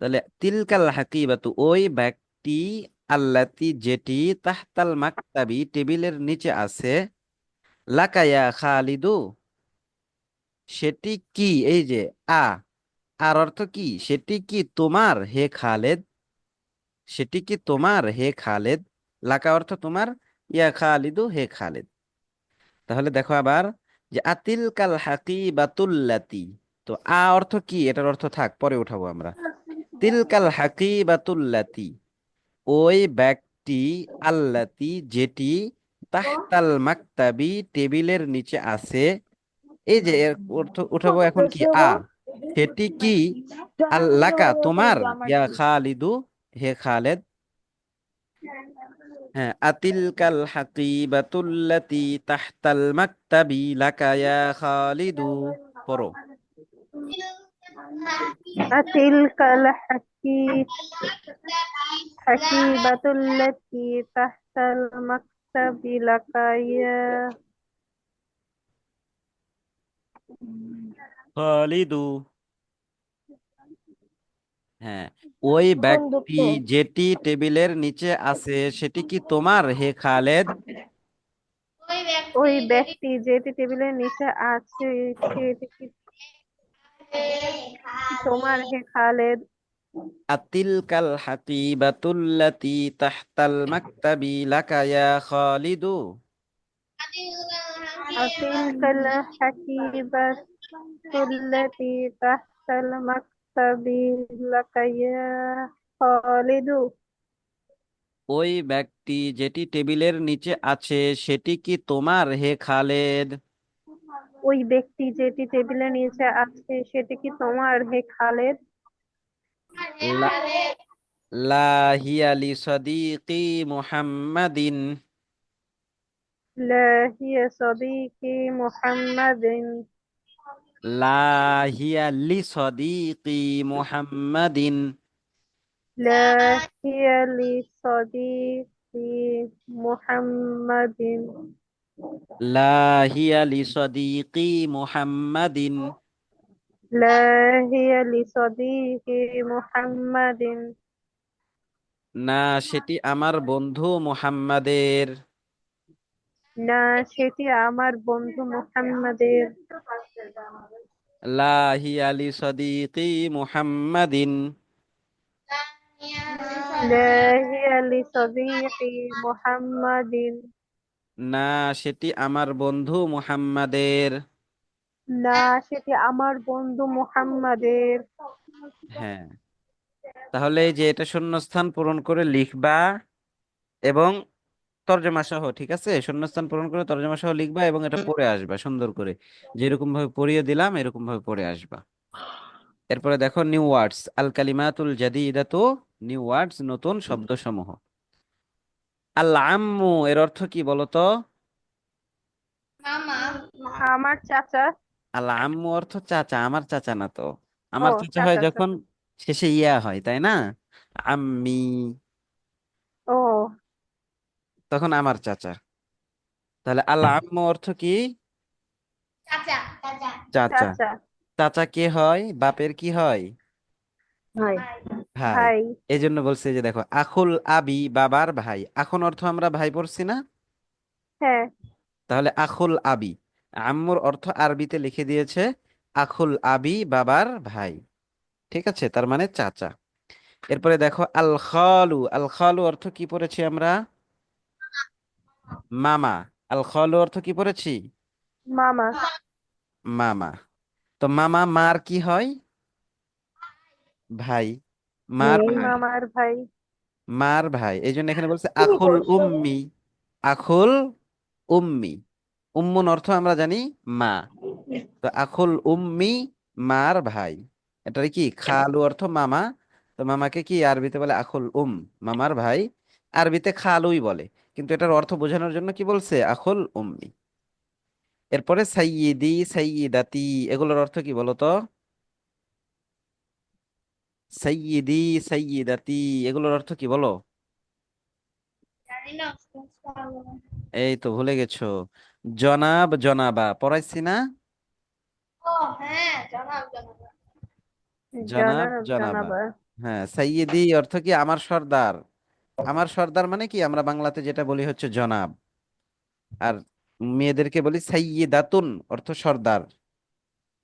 তাহলে তিলকাল হাকিবাতু, ওই ব্যক্তি, আল্লাতি যেটি, তাহতাল মাকতাবি টেবিলের নিচে আছে, লাকায়া খালিদু, সেটি কি? এই যে আর অর্থ কি? সেটি কি তোমার হে খালেদ? সেটি কি তোমার হে খালেদ? লাকা অর্থ তোমার, ইয়া খালিদু হে খালেদ। তাহলে দেখো আবার, যে আতিল কাল হাকিবাতুল্লাতি। তো অর্থ কি, এটার অর্থ থাক, পরে উঠাবো আমরা। তিলকাল হাকিবাতুল্লাতি, ওই ব্যক্তি, আল্লাতি যেটি, তাহতাল মাকতাবি টেবিলের নিচে আছে। এই যে এর অর্থ উঠাবো এখন কি সেটি কি, আল্লাকা তোমার, ইয়া খালিদু হে খালেদ। হ্যাঁ, আতিলকাল হাকিবাতুল্লাতি তাহতাল মাকতাবি লাকা ইয়া খালিদু। পড়ো। أتلك الحكيبة التي تحت المكتب لك يا খালিদু। হ্যাঁ, ওই ব্যক্তি বন্ধুত্ব। যেটি টেবিলের নিচে আছে সেটি কি তোমার হে খালেদ। ওই ওই ব্যক্তি যেটি ব্যক্তি যেটি টেবিলের নিচে আছে সেটি কি তোমার হে খালেদ। আতিলকাল হাকিবাতুল্লাতি তাহতাল মাকতাবি লাকা ইয়া খালিদু। أتلك الحكيبة التي تحت المكتب لك يا خالد। ওই ব্যক্তি যেটি টেবিলের নিচে আছে সেটি কি তোমার হে খালেদ। ওই ব্যক্তি যেটি টেবিলের নিচে আছে সেটি কি তোমার হে খালেদ। লা লা হিয়া লি সাদিকি মুহাম্মাদিন। لا هي صديقي محمد. লা হিয়া লি সাদিকি মুহাম্মাদিন। لا هي لصديقي محمد. লা হিয়া লি সাদিকি মুহাম্মাদিন। لا هي لصديقي محمد. না, সেটি আমার বন্ধু মুহাম্মাদের। না, সেটি আমার বন্ধু মুহাম্মাদের। লা হিয়া লি সাদিকি মুহাম্মাদিন। لا هي لصديقي محمد. না, সেটি আমার বন্ধু মুহাম্মাদের। না, সেটি আমার বন্ধু মুহাম্মাদের। হ্যাঁ, তাহলে এই যে এটা শূন্যস্থান পূরণ করে লিখবা এবং তর্জমা সহ, ঠিক আছে, শূন্যস্থান পূরণ করে তর্জমা সহ লিখবা এবং এটা পড়ে আসবা সুন্দর করে, যেরকম ভাবে পড়িয়ে দিলাম এরকম ভাবে পড়ে আসবা। এরপরে দেখো নিউ ওয়ার্ডস, আল কালিমাতুল জাদিদাতু, নিউ ওয়ার্ডস নতুন শব্দ সমূহ। আল আম্মু এর অর্থ কি বলো তো। মামা। আমার চাচা। আল আম্মু অর্থ চাচা, আমার চাচা না তো। ও, আমার চাচা হয় চাচা যখন চাচা। শেষে ইয়া হয়, তাই না, আম্মি, ও, তখন আমার চাচা। তাহলে আল আম্মু অর্থ কি, চাচা চাচা চাচা। চাচা। চাচা কে হয়, বাপের কি হয়, ভাই। ভাই। ভাই। এই জন্য বলছে যে দেখো, আখুল আবি বাবার ভাই, এখন অর্থ আমরা ভাই পড়ছি না। হ্যাঁ। তাহলে আখুল আবি, আম্মুর অর্থ আরবিতে লিখে দিয়েছে আখুল আবি বাবার ভাই, ঠিক আছে, তার মানে চাচা। এরপরে দেখো আল খালু, আল খালু অর্থ কি পড়েছি আমরা, মামা। আল খালু অর্থ কি পড়েছি, মামা। মামা। তো মামা মার কি হয়, ভাই, মার ভাই, মামার ভাই। মার ভাই, এই জন্য এখানে বলছে আখুল উম্মি, আখুল উম্মি। উম্মুন অর্থ আমরা জানি মা, তো আখুল উম্মি মার ভাই। এটার কি খালু অর্থ মামা, তো মামাকে কি আরবিতে বলে আখুল মামার ভাই, আরবিতে খালুই বলে, কিন্তু এটার অর্থ বোঝানোর জন্য কি বলছে আখুল উম্মি। এরপরে সাইয়্যিদি সাইয়্যিদাতি, এগুলোর অর্থ কি বলতো, সাইয়্যিদি সাইয়্যিদাতি, এগুলোর অর্থ কি বলো। জানি না। এই তো ভুলে গেছো, জনাব জনাবা পড়াইছি না, ও হ্যাঁ, জনাব জনাব। জনাব জনাব জনাবা। জনাবা। হ্যাঁ, সাইয়্যিদি অর্থ কি আমার সর্দার, আমার সর্দার মানে কি আমরা বাংলাতে যেটা বলি হচ্ছে জনাব, আর মেয়েদেরকে বলি সাইয়্যিদাতুন, অর্থ সর্দার।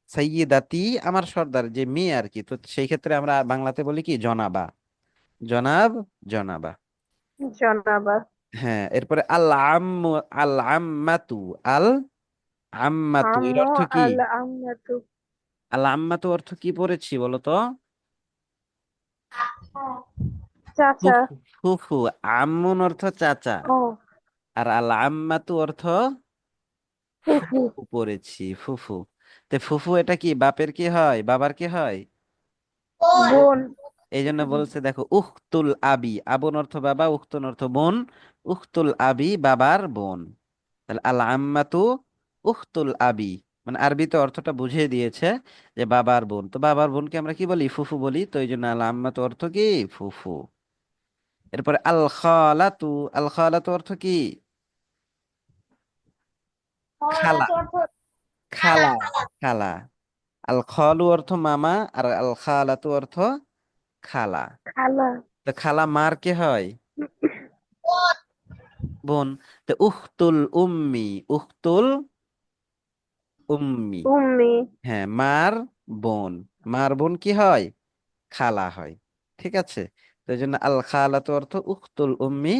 সাইয়্যিদাতি আমার সর্দার যে মেয়ে আর কি, তো সেই ক্ষেত্রে আমরা বাংলাতে বলি কি জনাবা, জনাব জনাবা। জনাবা। হ্যাঁ, এরপরে আল আম্মু, আল আম্মাতু, আল আম্মাতু এর আম্মু অর্থ কি? আল আম্মাতু। আল আম্মাতু অর্থ কি পড়েছি বলো তো? চাচা। ফুফু। ফুফু। আম্মুন অর্থ চাচা, ও, আর আল আম্মাতু অর্থ ফুফু। ফুফু পড়েছি, ফুফু। তে ফুফু এটা কি বাপের কি হয়, বাবার কি হয়? বোন। বোন। এই জন্য বলছে দেখো, উখতুল আবি, আবুন অর্থ বাবা, উখতুন অর্থ বোন, উখতুল আবি বাবার বোন। তাহলে আল আম্মাতু উখতুল আবি, মানে আরবিতে অর্থটা বুঝিয়ে দিয়েছে যে বাবার বোন। তো বাবার বোনকে আমরা কি বলি? ফুফু বলি। তো এই জন্য আল আম্মাতু অর্থ কি? ফুফু। এরপরে আল খালাতু, আল খালাতু অর্থ কি? খালা। খালাতো অর্থ খালা, খালা। খালা। খালা। আল খালু অর্থ মামা, আর আল খালাতু অর্থ খালা। খালা। তো খালা মার কে হয়? বোন। বোন। তো উখতুল উম্মি, উখতুল উম্মি, উম্মি। হ্যাঁ মার বোন। মার বোন কি হয়? খালা হয়। ঠিক আছে। তো এই জন্য আল খালাতু অর্থ উখতুল উম্মি,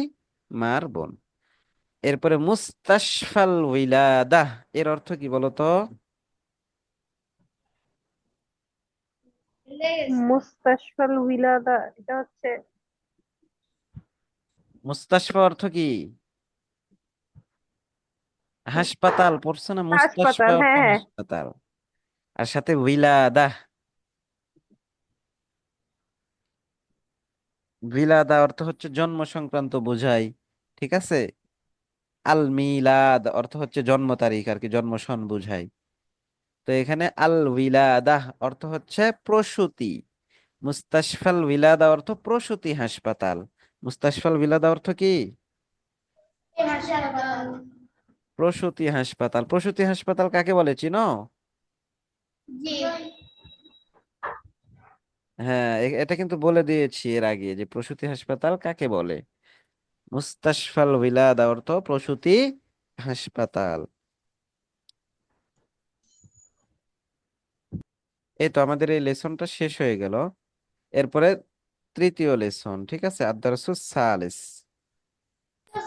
মার বোন। এরপরে মুস্তাশফাল উইলাদাহ এর অর্থ কি বলতো? লেগেছে। মুস্তাশফাল উইলাদা, এটা হচ্ছে মুস্তাশফা অর্থ কি? হাসপাতাল পড়ছো না? মুস্তাশফা হাসপাতাল। অর্থ হ্যাঁ, হ্যাঁ। হাসপাতাল, আর সাথে উইলাদাহ। উইলাদা অর্থ হচ্ছে জন্ম সংক্রান্ত বোঝায়। ঠিক আছে। আল মিলাদ অর্থ হচ্ছে জন্ম তারিখ আর কি, জন্ম সন বোঝায়। তো এখানে আল উইলাদাহ অর্থ হচ্ছে প্রসূতি। মুস্তাশফাল উইলাদা অর্থ প্রসূতি হাসপাতাল। মুস্তাশফাল উইলাদা অর্থ কি? হাসপাতাল। প্রসূতি হাসপাতাল। প্রসূতি হাসপাতাল কাকে বলে চিনো? জি। হ্যাঁ, এটা কিন্তু বলে দিয়েছি এর আগে যে প্রসূতি হাসপাতাল কাকে বলে। মুস্তাশফাল উইলাদা অর্থ প্রসূতি হাসপাতাল। এই তো আমাদের এই লেসনটা শেষ হয়ে গেল। এরপরে তৃতীয় লেসন, ঠিক আছে, আদ-দারসুস সালিস।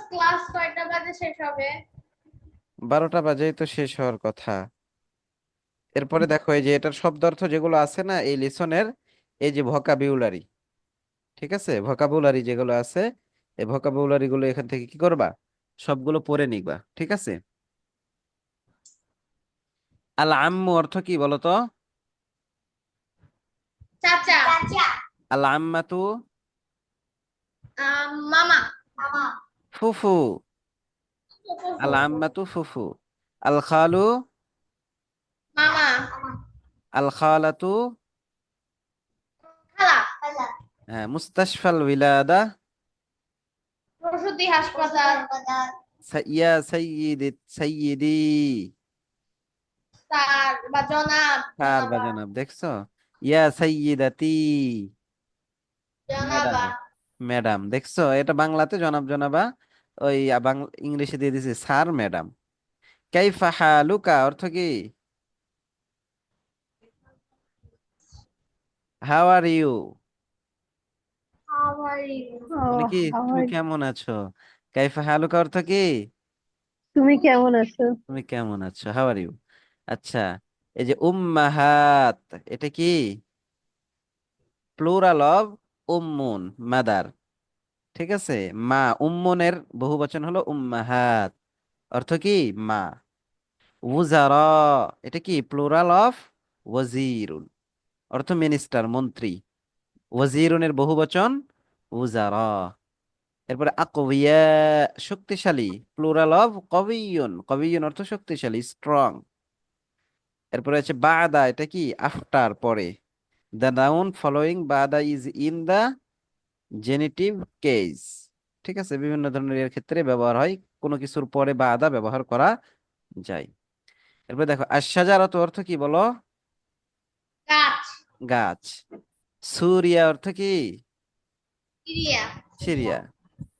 ক্লাস কয়টা বাজে শেষ হবে? 12টা বাজেই তো শেষ হওয়ার কথা। এরপরে দেখো এই যে এটার শব্দ অর্থ যেগুলো আছে না এই লেসনের, এই যে ভোকাবিউলারি, ঠিক আছে, ভোকাবুলারি যেগুলো আছে, এই ভোকাবুলারি গুলো এখান থেকে কি করবা? সবগুলো পড়ে নিবা। ঠিক আছে। আল আম্মু অর্থ কি বলতো? চাচা। চাচা। আল আম্মাতু মামা। মামা। ফুফু। আল আম্মাতু ফুফু। আল খালু মামা। আল খালাতু, খালা। খালা। হ্যাঁ, মুস্তাশফাল উইলাদা প্রসূতি হাসপাতাল। ইয়া সাইয়্যিদি, সাইয়্যিদি, স্যার বা জনাব, স্যার বা জনাবা। জনাব, দেখছো? ইয়া সাইয়্যিদাতি, ম্যাডাম। জনাবা। ম্যাডাম, দেখছো? এটা বাংলাতে জনাব জনাবা, ওই বাংলা ইংলিশে দিয়ে দিছে স্যার ম্যাডাম। কাইফা হালুকা অর্থ কি? How are you, How are you? ও, মানে কি তুমি হাওয়াই। কেমন আছো। কাইফা হালুকা অর্থ কি? তুমি কেমন আছো? তুমি কেমন আছো, হাউ আর ইউ। আচ্ছা, এই যে উম্মাহাত, এটা কি? প্লুরাল অফ উম্মুন, মাদার। ঠিক আছে। মা, উম্মুনের বহুবচন হলো উম্মাহাত, অর্থ কি? মা। উজারা, এটা কি? প্লুরাল অফ ওয়াজিরুন, অর্থ মিনিস্টার, মন্ত্রী। ওয়াজিরুনের বহুবচন উজারা। এরপরে আকবিয়া, শক্তিশালী, প্লুরাল অফ কবিয়ুন, কবিয়ুন অর্থ শক্তিশালী, স্ট্রং। এরপরে আছে বাদা, এটা কি? আফটার, পরে। দ্য নাউন ফলোয়িং বাদা ইজ ইন দা জেনিটিভ কেস। ঠিক আছে, বিভিন্ন ধরনের এর ক্ষেত্রে ব্যবহার হয়, কোনো কিছুর পরে বাদা ব্যবহার করা যায়। এরপর দেখো আশ-শাজারাতু অর্থ কি বলো? গাছ। গাছ। সুরিয়া অর্থ কি? ক্রিয়া। সিরিয়া।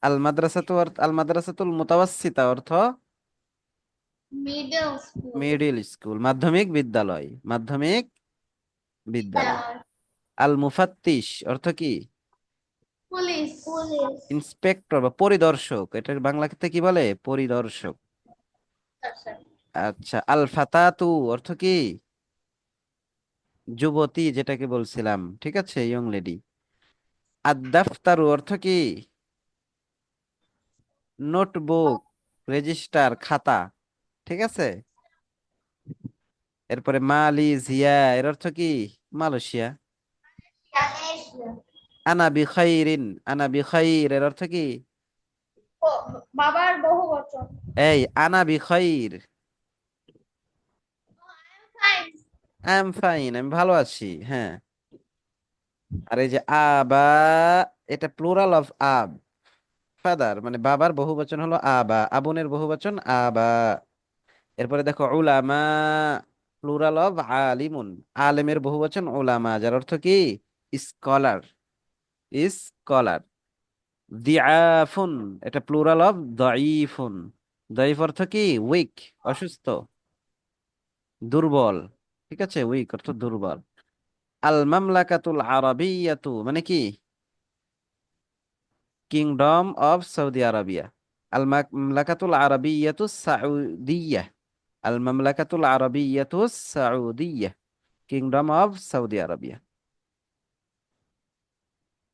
আল মাদ্রাসাতু অর্থ, আল মাদ্রাসাতুল মুতাওয়াসসিতা অর্থ মিডল স্কুল। মিডল স্কুল, মাধ্যমিক বিদ্যালয়, মাধ্যমিক বিদ্যালয়। আল মুফাত্তিশ অর্থ কি? পুলিশ। পুলিশ। ইন্সপেক্টর বা পরিদর্শক, এটার বাংলাতে কি বলে? পরিদর্শক। আচ্ছা, আল ফাতাতু অর্থ কি? যুবতী, যেটাকে বলছিলাম, ঠিক আছে, ইয়ং লেডি। আদ-দাফতারু অর্থ কি? নোটবুক, রেজিস্টার, খাতা, ঠিক আছে। এরপরে মালয়েশিয়া, এর অর্থ কি? মালয়েশিয়া। আনা বিখাইরিন, আনা বিখাইর, এর অর্থ কি? বাবার বহু বচন। এই আনা বিখাইর, আই এম ফাইন, আমি ভালো আছি, হ্যাঁ। আর এই যে আবা, এটা প্লুরাল অফ আব, ফাদার, মানে বাবার বহুবচন হলো আবা, আবুনের বহুবচন আবা। এরপরে দেখো উলামা, প্লুরাল অফ আলিমুন, আলেমের বহুবচন উলামা, যার অর্থ কি? Scholar, scholar. দিআফুন, এটা প্লুরাল অফ দঈফুন, দঈফ অর্থ কি? উইক, অসুস্থ, দুর্বল, ঠিক আছে, উইক অর্থ দুর্বল। আল মামলাকাতুল আরাবিয়াতু মানে কি? Kingdom of Saudi Arabia. আল মামলাকাতুল আরাবিয়াতু সাউদিয়া, আল মামলাকাতুল আরাবিয়াতু সাউদিয়া, কিংডম অফ সৌদি আরবিয়া,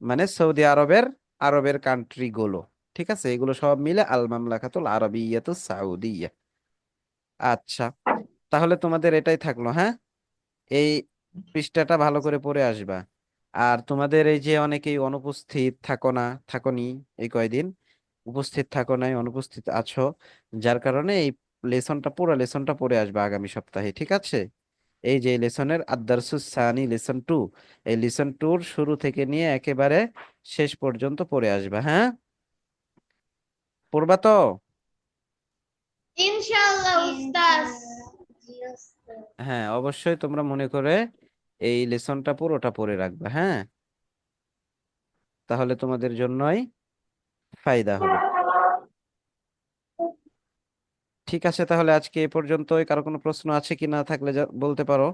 মানে সৌদি আরবের, আরবের কান্ট্রি গুলো, ঠিক আছে, এগুলো সব মিলে আল মামলাকাতুল আরাবিয়াতু সাউদিয়া। আচ্ছা, তাহলে তোমাদের এটাই থাকলো, হ্যাঁ। এই পৃষ্ঠাটা ভালো করে পড়ে আসবা। আর তোমাদের এই যে অনেকেই অনুপস্থিত থাকো না, থাকোনি, এই কয়দিন উপস্থিত থাকো নাই, অনুপস্থিত আছো, যার কারণে এই লেসনটা, পুরো লেসনটা পড়ে আসবা আগামী সপ্তাহে, ঠিক আছে। এই যে লেসনের আদ-দারসুস সানি লেসন 2, এই লেসন 2 শুরু থেকে নিয়ে একেবারে শেষ পর্যন্ত পড়ে আসবা, হ্যাঁ। পড়বা তো? ইনশাআল্লাহ উস্তাদ। হ্যাঁ, অবশ্যই তোমরা মনে করে এই লেসনটা পুরোটা পড়ে রাখবা, হ্যাঁ। তাহলে তোমাদের জন্যই ফায়দা হবে। ঠিক আছে, তাহলে আজকে এ পর্যন্তই। কারো কোনো প্রশ্ন আছে কি, না থাকলে বলতে পারো।